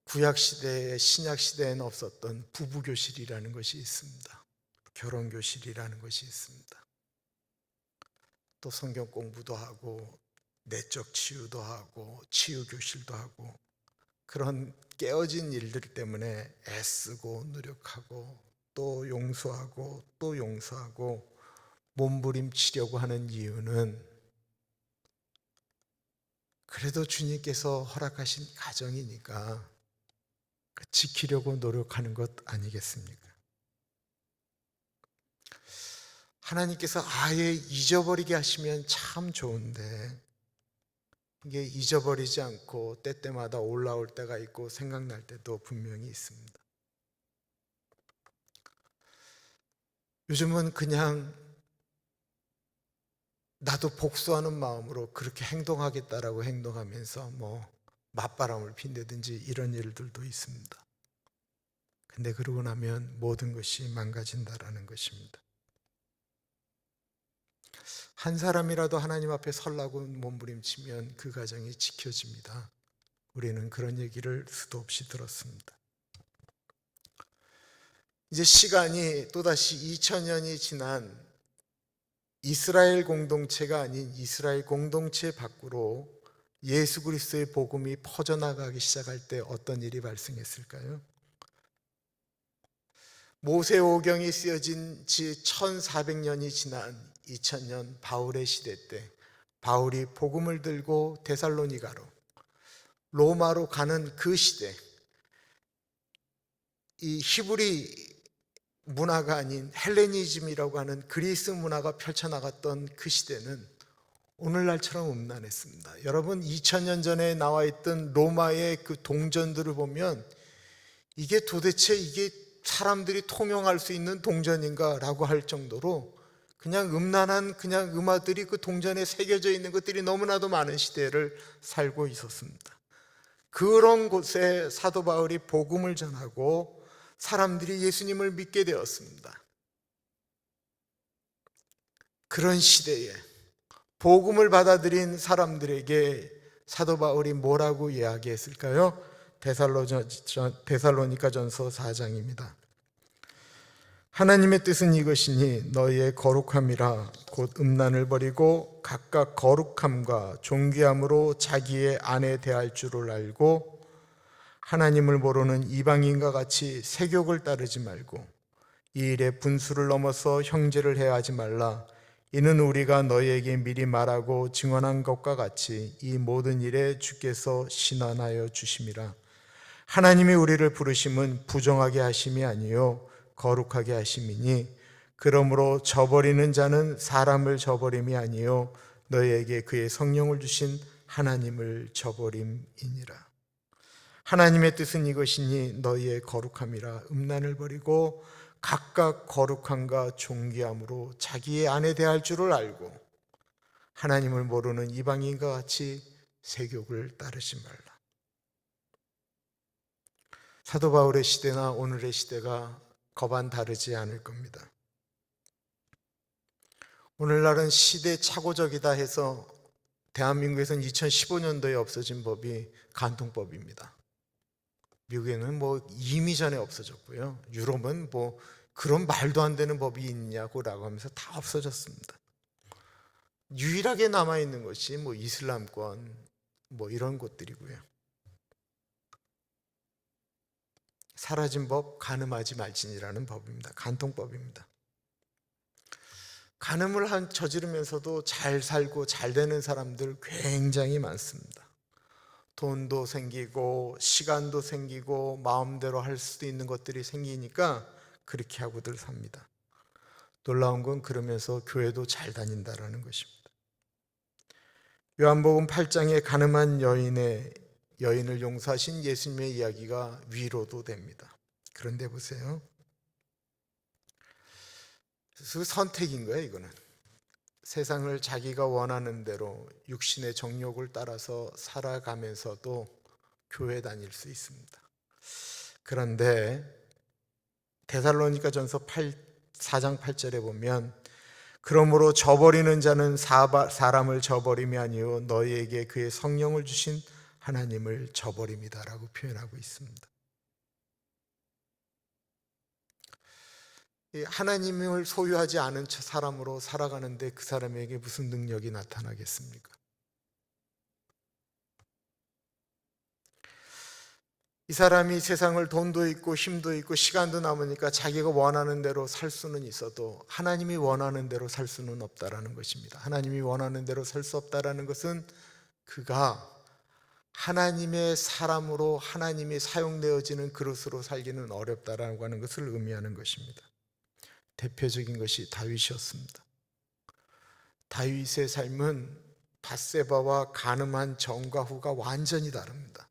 구약시대에 신약시대에는 없었던 부부교실이라는 것이 있습니다. 결혼교실이라는 것이 있습니다. 또 성경 공부도 하고 내적 치유도 하고 치유교실도 하고 그런 깨어진 일들 때문에 애쓰고 노력하고 또 용서하고 또 용서하고 몸부림치려고 하는 이유는 그래도 주님께서 허락하신 가정이니까 지키려고 노력하는 것 아니겠습니까? 하나님께서 아예 잊어버리게 하시면 참 좋은데 이게 잊어버리지 않고 때때마다 올라올 때가 있고 생각날 때도 분명히 있습니다. 요즘은 그냥 나도 복수하는 마음으로 그렇게 행동하겠다라고 행동하면서 맞바람을 핀다든지 이런 일들도 있습니다. 근데 그러고 나면 모든 것이 망가진다라는 것입니다. 한 사람이라도 하나님 앞에 설라고 몸부림치면 그 가정이 지켜집니다. 우리는 그런 얘기를 수도 없이 들었습니다. 이제 시간이 또다시 2000년이 지난 이스라엘 공동체가 아닌 이스라엘 공동체 밖으로 예수 그리스도의 복음이 퍼져나가기 시작할 때 어떤 일이 발생했을까요? 모세오경이 쓰여진 지 1400년이 지난 2000년 바울의 시대 때 바울이 복음을 들고 데살로니가로 로마로 가는 그 시대, 이 히브리 문화가 아닌 헬레니즘이라고 하는 그리스 문화가 펼쳐나갔던 그 시대는 오늘날처럼 음란했습니다. 여러분 2000년 전에 나와 있던 로마의 그 동전들을 보면 이게 도대체 이게 사람들이 통용할 수 있는 동전인가 라고 할 정도로 그냥 음란한 그냥 음화들이 그 동전에 새겨져 있는 것들이 너무나도 많은 시대를 살고 있었습니다. 그런 곳에 사도 바울이 복음을 전하고 사람들이 예수님을 믿게 되었습니다. 그런 시대에 복음을 받아들인 사람들에게 사도 바울이 뭐라고 이야기했을까요? 데살로니가전서 4장입니다. 하나님의 뜻은 이것이니 너희의 거룩함이라 곧 음란을 버리고 각각 거룩함과 존귀함으로 자기의 아내 대할 줄을 알고 하나님을 모르는 이방인과 같이 세욕을 따르지 말고 이 일에 분수를 넘어서 형제를 해하지 말라. 이는 우리가 너희에게 미리 말하고 증언한 것과 같이 이 모든 일에 주께서 신원하여 주심이라. 하나님이 우리를 부르심은 부정하게 하심이 아니요 거룩하게 하심이니 그러므로 저버리는 자는 사람을 저버림이 아니요 너희에게 그의 성령을 주신 하나님을 저버림이니라. 하나님의 뜻은 이것이니 너희의 거룩함이라. 음란을 버리고 각각 거룩함과 존귀함으로 자기의 아내 대할 줄을 알고 하나님을 모르는 이방인과 같이 세욕을 따르지 말라. 사도 바울의 시대나 오늘의 시대가 거반 다르지 않을 겁니다. 오늘날은 시대착오적이다 해서 대한민국에서는 2015년도에 없어진 법이 간통법입니다. 미국에는 이미 전에 없어졌고요. 유럽은 그런 말도 안 되는 법이 있냐고 라고 하면서 다 없어졌습니다. 유일하게 남아있는 것이 이슬람권 이런 곳들이고요. 사라진 법, 간음하지 말지니라는 법입니다. 간통법입니다. 저지르면서도 잘 살고 잘 되는 사람들 굉장히 많습니다. 돈도 생기고 시간도 생기고 마음대로 할 수도 있는 것들이 생기니까 그렇게 하고들 삽니다. 놀라운 건 그러면서 교회도 잘 다닌다라는 것입니다. 요한복음 8장에 가늠한 여인을 용서하신 예수님의 이야기가 위로도 됩니다. 그런데 보세요. 그 선택인 거예요. 이거는 세상을 자기가 원하는 대로 육신의 정욕을 따라서 살아가면서도 교회 다닐 수 있습니다. 그런데 데살로니가전서 4장 8절에 보면 그러므로 저버리는 자는 사람을 저버림이 아니요 너희에게 그의 성령을 주신 하나님을 저버립니다 라고 표현하고 있습니다. 하나님을 소유하지 않은 사람으로 살아가는데 그 사람에게 무슨 능력이 나타나겠습니까? 이 사람이 세상을 돈도 있고 힘도 있고 시간도 남으니까 자기가 원하는 대로 살 수는 있어도 하나님이 원하는 대로 살 수는 없다라는 것입니다. 하나님이 원하는 대로 살 수 없다라는 것은 그가 하나님의 사람으로 하나님이 사용되어지는 그릇으로 살기는 어렵다라고 하는 것을 의미하는 것입니다. 대표적인 것이 다윗이었습니다. 다윗의 삶은 밧세바와 간음한 전과 후가 완전히 다릅니다.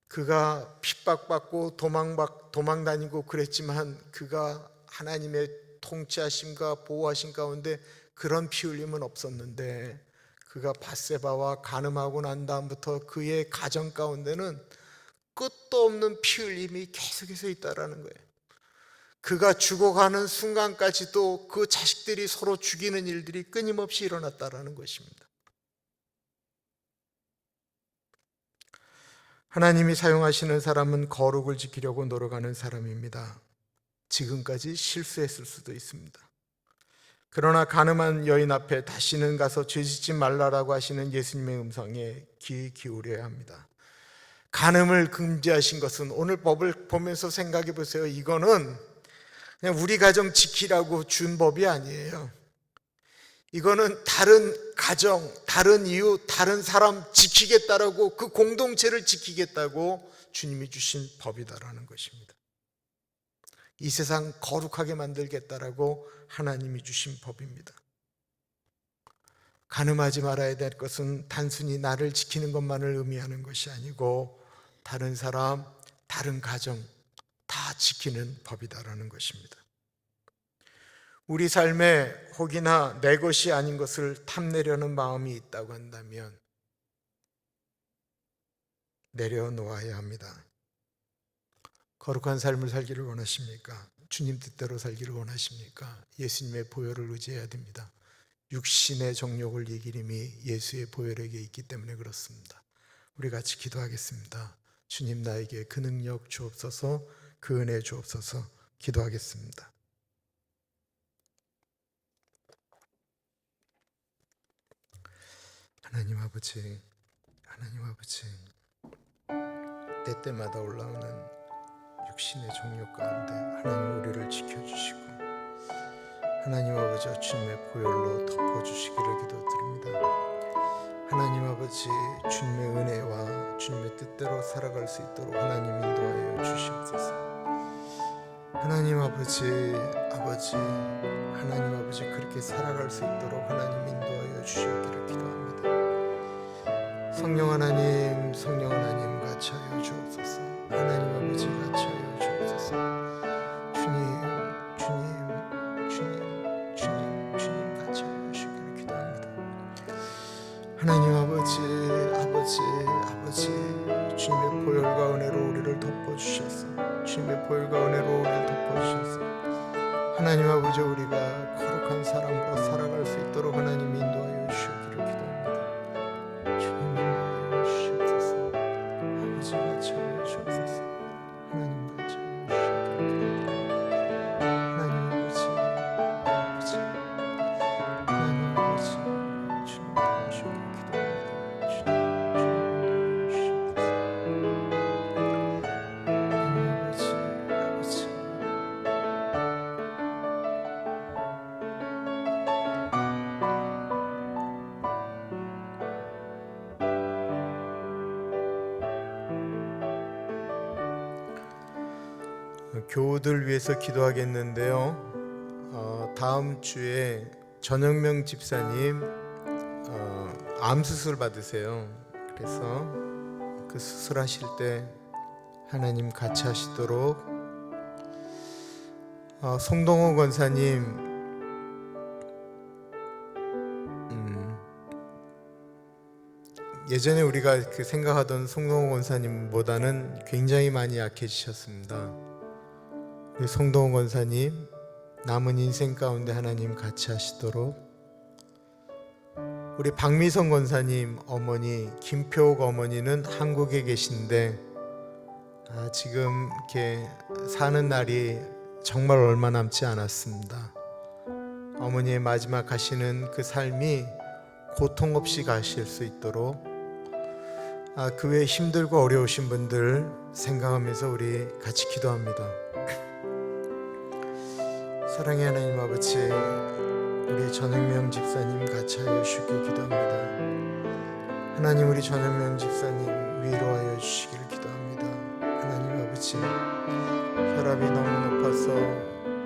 그가 핍박받고 도망다니고 그랬지만 그가 하나님의 통치하심과 보호하심 가운데 그런 피 흘림은 없었는데 그가 밧세바와 간음하고 난 다음부터 그의 가정 가운데는 끝도 없는 피 흘림이 계속해서 있다라는 거예요. 그가 죽어가는 순간까지도 그 자식들이 서로 죽이는 일들이 끊임없이 일어났다라는 것입니다. 하나님이 사용하시는 사람은 거룩을 지키려고 노력하는 사람입니다. 지금까지 실수했을 수도 있습니다. 그러나 간음한 여인 앞에 다시는 가서 죄짓지 말라라고 하시는 예수님의 음성에 귀 기울여야 합니다. 간음을 금지하신 것은 오늘 법을 보면서 생각해 보세요. 이거는 그냥 우리 가정 지키라고 준 법이 아니에요. 이거는 다른 가정, 다른 이웃, 다른 사람 지키겠다라고 그 공동체를 지키겠다고 주님이 주신 법이다라는 것입니다. 이 세상 거룩하게 만들겠다라고 하나님이 주신 법입니다. 간음하지 말아야 될 것은 단순히 나를 지키는 것만을 의미하는 것이 아니고 다른 사람, 다른 가정 다 지키는 법이다라는 것입니다. 우리 삶에 혹이나 내 것이 아닌 것을 탐내려는 마음이 있다고 한다면 내려놓아야 합니다. 거룩한 삶을 살기를 원하십니까? 주님 뜻대로 살기를 원하십니까? 예수님의 보혈을 의지해야 됩니다. 육신의 정욕을 이길 힘이 예수의 보혈에게 있기 때문에 그렇습니다. 우리 같이 기도하겠습니다. 주님 나에게 그 능력 주옵소서, 그 은혜 주옵소서. 기도하겠습니다. 하나님 아버지, 때때마다 올라오는 육신의 정욕 가운데 하나님 우리를 지켜주시고 하나님 아버지 주님의 보혈로 덮어주시기를 기도드립니다. 하나님 아버지 주님의 은혜와 주님의 뜻대로 살아갈 수 있도록 하나님 인도하여 주시옵소서. 하나님 아버지 하나님 아버지 그렇게 살아갈 수 있도록 하나님 인도하여 주시기를 기도합니다. 성령 하나님 같이 하여 주옵소서. 하나님 아버지 같이 하여 주옵소서. 주님 같이 하여 주시기를 기도합니다. 하나님 아버지 주님의 보혈과 은혜로 우리를 덮어주셔서 주님의 보혈과 은혜로 우리를 덮어주셔서 하나님 아버지 우리가 거룩한 사람으로 살아갈 수 있도록 하나님 인도하여 주시기를 기도합니다. 주님 인도하여 주시옵소서. 아버지 같이 하여 주옵소서. 하나님 같이 하여 주시기를 기도합니다. 하나님 아버지 주님 도와주시기를 기도합니다. 교우들 위해서 기도하겠는데요. 다음 주에 전영명 집사님 암 수술 받으세요. 그래서 그 수술하실 때 하나님 같이 하시도록, 송동호 권사님 예전에 우리가 생각하던 송동호 권사님보다는 굉장히 많이 약해지셨습니다. 우리 송동호 권사님 남은 인생 가운데 하나님 같이 하시도록, 우리 박미성 권사님 어머니 김표옥 어머니는 한국에 계신데 지금 이렇게 사는 날이 정말 얼마 남지 않았습니다. 어머니의 마지막 가시는 그 삶이 고통 없이 가실 수 있도록, 그 외에 힘들고 어려우신 분들 생각하면서 우리 같이 기도합니다. 사랑의 하나님 아버지, 우리 전영명 집사님 같이 하여 주시길 기도합니다. 하나님, 우리 전영명 집사님 위로하여 주시기를 기도합니다. 하나님 아버지, 혈압이 너무 높아서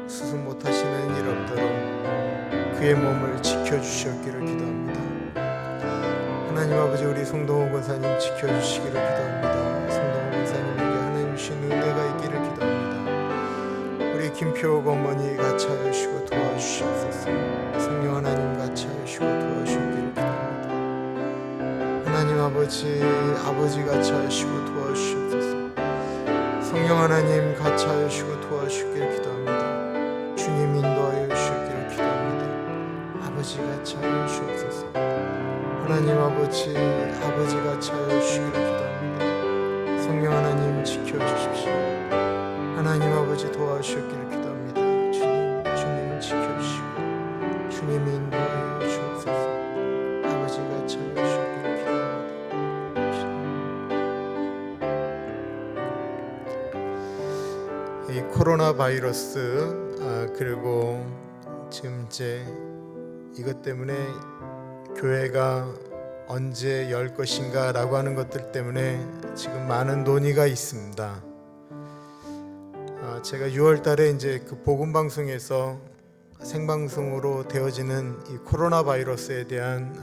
수술 못하시는 일 없도록 그의 몸을 지켜주셨기를 기도합니다. 하나님 아버지, 우리 송동호 권사님 지켜주시기를 기도합니다. 송동호 권사님에게 하나님 주신 은혜가 있기를 기도합니다. 우리 김표옥 어머니 같이 하여 주시고 도와주시옵소서. 성령 하나님 같이 하여 주시고 도와주시기를 기도합니다. 하나님 아버지, 아버지 같이 하시고 도와주시옵소서. 성령 하나님 같이 하여 주시고 도와주시기를 기도합니다. 주님 인도하여 주시기를 기도합니다. 아버지 같이 하여 주시옵소서. 하나님 아버지, 아버지 같이 하여 주시기를 기도합니다. 성령 하나님 지켜주십시오. 하나님 아버지 도와주시기를 기도합니다. 주님 지켜주시고 주님 인도하여 주옵소서. 아버지 같이 하여 주시기를 기도합니다. 이 코로나 바이러스, 그리고 지금 이제 이것 때문에 교회가 언제 열 것인가 라고 하는 것들 때문에 지금 많은 논의가 있습니다. 제가 6월 달에 이제 그 복음 방송에서 생방송으로 되어지는 이 코로나 바이러스에 대한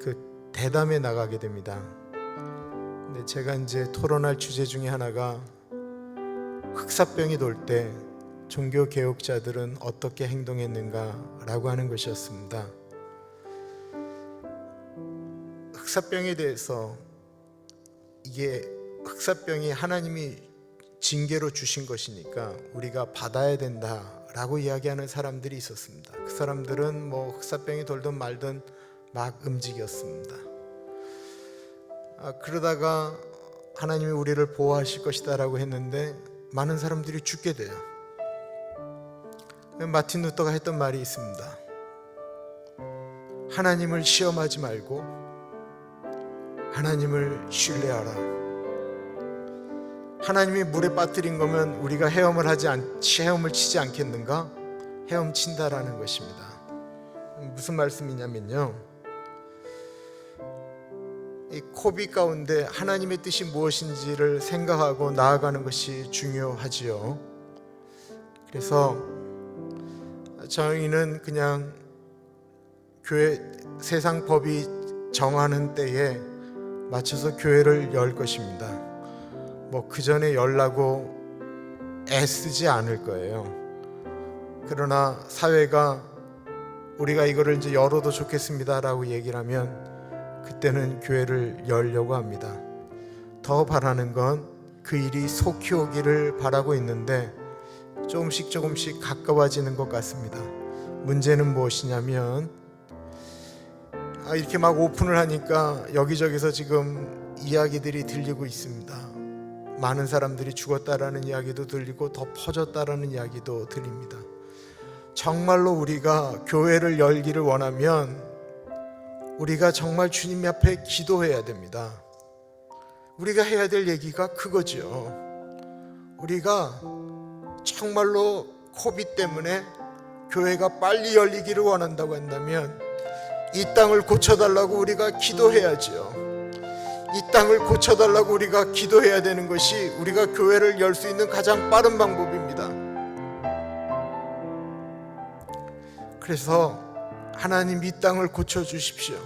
그 대담에 나가게 됩니다. 근데 제가 이제 토론할 주제 중에 하나가 흑사병이 돌 때 종교 개혁자들은 어떻게 행동했는가라고 하는 것이었습니다. 흑사병에 대해서, 이게 흑사병이 하나님이 징계로 주신 것이니까 우리가 받아야 된다라고 이야기하는 사람들이 있었습니다. 그 사람들은 뭐 흑사병이 돌든 말든 막 움직였습니다. 그러다가 하나님이 우리를 보호하실 것이다라고 했는데 많은 사람들이 죽게 돼요. 마틴 루터가 했던 말이 있습니다. 하나님을 시험하지 말고 하나님을 신뢰하라. 하나님이 물에 빠뜨린 거면 우리가 헤엄을 치지 않겠는가? 헤엄친다라는 것입니다. 무슨 말씀이냐면요, 이 코비 가운데 하나님의 뜻이 무엇인지를 생각하고 나아가는 것이 중요하지요. 그래서 저희는 그냥 교회 세상 법이 정하는 때에 맞춰서 교회를 열 것입니다. 뭐 그 전에 열라고 애쓰지 않을 거예요. 그러나 사회가 우리가 이거를 이제 열어도 좋겠습니다라고 얘기를 하면 그때는 교회를 열려고 합니다. 더 바라는 건 그 일이 속히 오기를 바라고 있는데 조금씩 가까워지는 것 같습니다. 문제는 무엇이냐면 이렇게 막 오픈을 하니까 여기저기서 지금 이야기들이 들리고 있습니다. 많은 사람들이 죽었다라는 이야기도 들리고 더 퍼졌다라는 이야기도 들립니다. 정말로 우리가 교회를 열기를 원하면 우리가 정말 주님 앞에 기도해야 됩니다. 우리가 해야 될 얘기가 그거죠. 우리가 정말로 코비드 때문에 교회가 빨리 열리기를 원한다고 한다면 이 땅을 고쳐달라고 우리가 기도해야죠. 이 땅을 고쳐달라고 우리가 기도해야 되는 것이 우리가 교회를 열 수 있는 가장 빠른 방법입니다. 그래서 하나님 이 땅을 고쳐주십시오,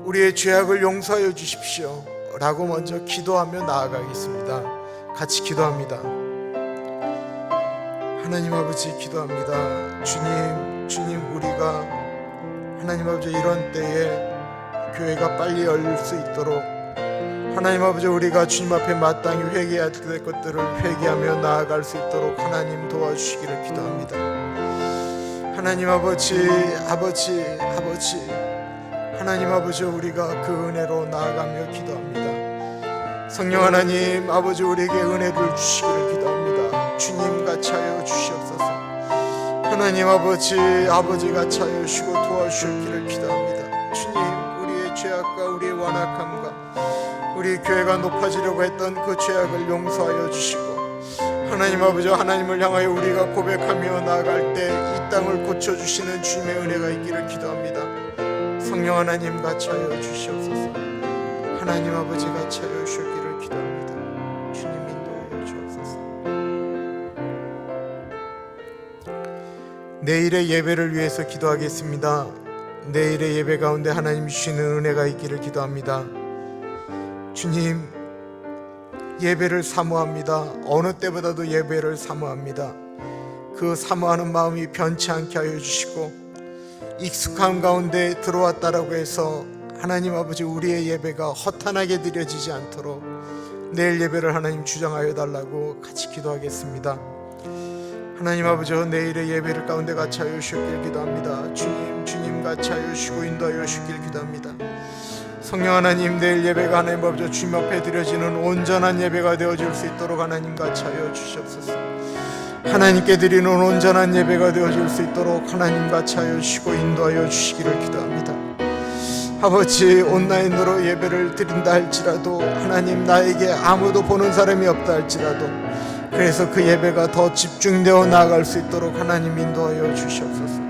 우리의 죄악을 용서하여 주십시오 라고 먼저 기도하며 나아가겠습니다. 같이 기도합니다. 하나님 아버지 기도합니다. 주님 우리가 하나님 아버지 이런 때에 교회가 빨리 열릴 수 있도록 하나님 아버지 우리가 주님 앞에 마땅히 회개해야 될 것들을 회개하며 나아갈 수 있도록 하나님 도와주시기를 기도합니다. 하나님 아버지 하나님 아버지 우리가 그 은혜로 나아가며 기도합니다. 성령 하나님 아버지 우리에게 은혜를 주시기를 기도합니다. 주님 같이 하여 주시옵소서. 하나님 아버지 같이 하여 주시고 도와주시기를 기도합니다. 주님 우리의 죄악과 우리의 완악함과 우리 교회가 높아지려고 했던 그 죄악을 용서하여 주시고 하나님 아버지 하나님을 향하여 우리가 고백하며 나아갈 때 이 땅을 고쳐주시는 주님의 은혜가 있기를 기도합니다. 성령 하나님 같이 하여 주시옵소서. 하나님 아버지 같이 하여 주시기를 기도합니다. 주님 인도하여 주옵소서. 내일의 예배를 위해서 기도하겠습니다. 내일의 예배 가운데 하나님 주시는 은혜가 있기를 기도합니다. 주님 예배를 사모합니다. 어느 때보다도 예배를 사모합니다. 그 사모하는 마음이 변치 않게 하여 주시고 익숙한 가운데 들어왔다라고 해서 하나님 아버지 우리의 예배가 허탄하게 드려지지 않도록 내일 예배를 하나님 주장하여 달라고 같이 기도하겠습니다. 하나님 아버지 내일의 예배를 가운데 같이 하여 주시길 기도합니다. 주님 같이 하여 주시고 인도하여 주시길 기도합니다. 성령 하나님 내일 예배가 하나님 아버지 주님 앞에 드려지는 온전한 예배가 되어질 수 있도록 하나님 같이 하여 주시옵소서. 하나님께 드리는 온전한 예배가 되어질 수 있도록 하나님 같이 하여 주시고 인도하여 주시기를 기도합니다. 아버지 온라인으로 예배를 드린다 할지라도 하나님 나에게 아무도 보는 사람이 없다 할지라도 그래서 그 예배가 더 집중되어 나아갈 수 있도록 하나님 인도하여 주시옵소서.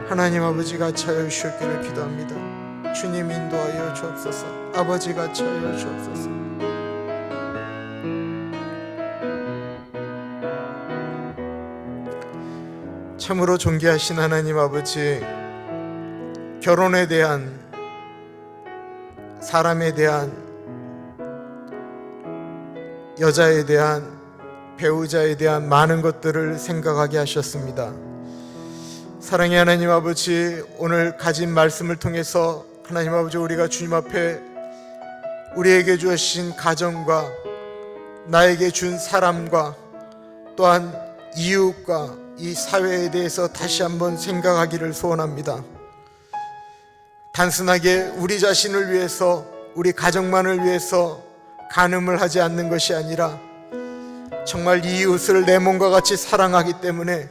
하나님 아버지 같이 하여 주시기를 기도합니다. 주님 인도하여 주옵소서. 아버지 같이 하여 주옵소서. 참으로 존귀하신 하나님 아버지, 결혼에 대한, 사람에 대한, 여자에 대한, 배우자에 대한 많은 것들을 생각하게 하셨습니다. 사랑의 하나님 아버지, 오늘 가진 말씀을 통해서 하나님 아버지 우리가 주님 앞에 우리에게 주신 가정과 나에게 준 사람과 또한 이웃과 이 사회에 대해서 다시 한번 생각하기를 소원합니다. 단순하게 우리 자신을 위해서 우리 가정만을 위해서 간음을 하지 않는 것이 아니라 정말 이웃을 내 몸과 같이 사랑하기 때문에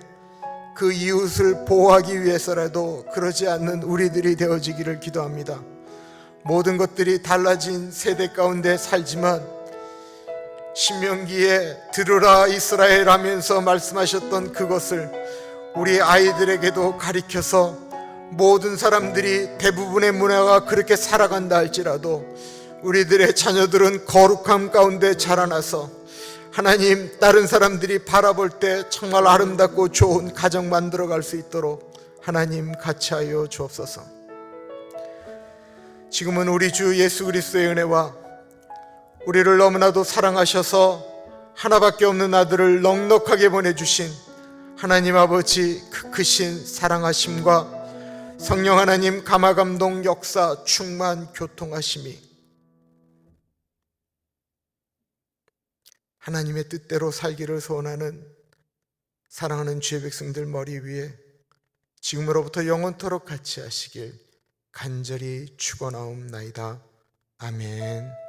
그 이웃을 보호하기 위해서라도 그러지 않는 우리들이 되어지기를 기도합니다. 모든 것들이 달라진 세대 가운데 살지만 신명기에 들으라 이스라엘 하면서 말씀하셨던 그것을 우리 아이들에게도 가리켜서 모든 사람들이 대부분의 문화가 그렇게 살아간다 할지라도 우리들의 자녀들은 거룩함 가운데 자라나서 하나님 다른 사람들이 바라볼 때 정말 아름답고 좋은 가정 만들어갈 수 있도록 하나님 같이 하여 주옵소서. 지금은 우리 주 예수 그리스도의 은혜와 우리를 너무나도 사랑하셔서 하나밖에 없는 아들을 넉넉하게 보내주신 하나님 아버지 그 크신 사랑하심과 성령 하나님 감화감동 역사 충만 교통하심이 하나님의 뜻대로 살기를 소원하는 사랑하는 주의 백성들 머리 위에 지금으로부터 영원토록 같이 하시길 간절히 축원하옵나이다. 아멘.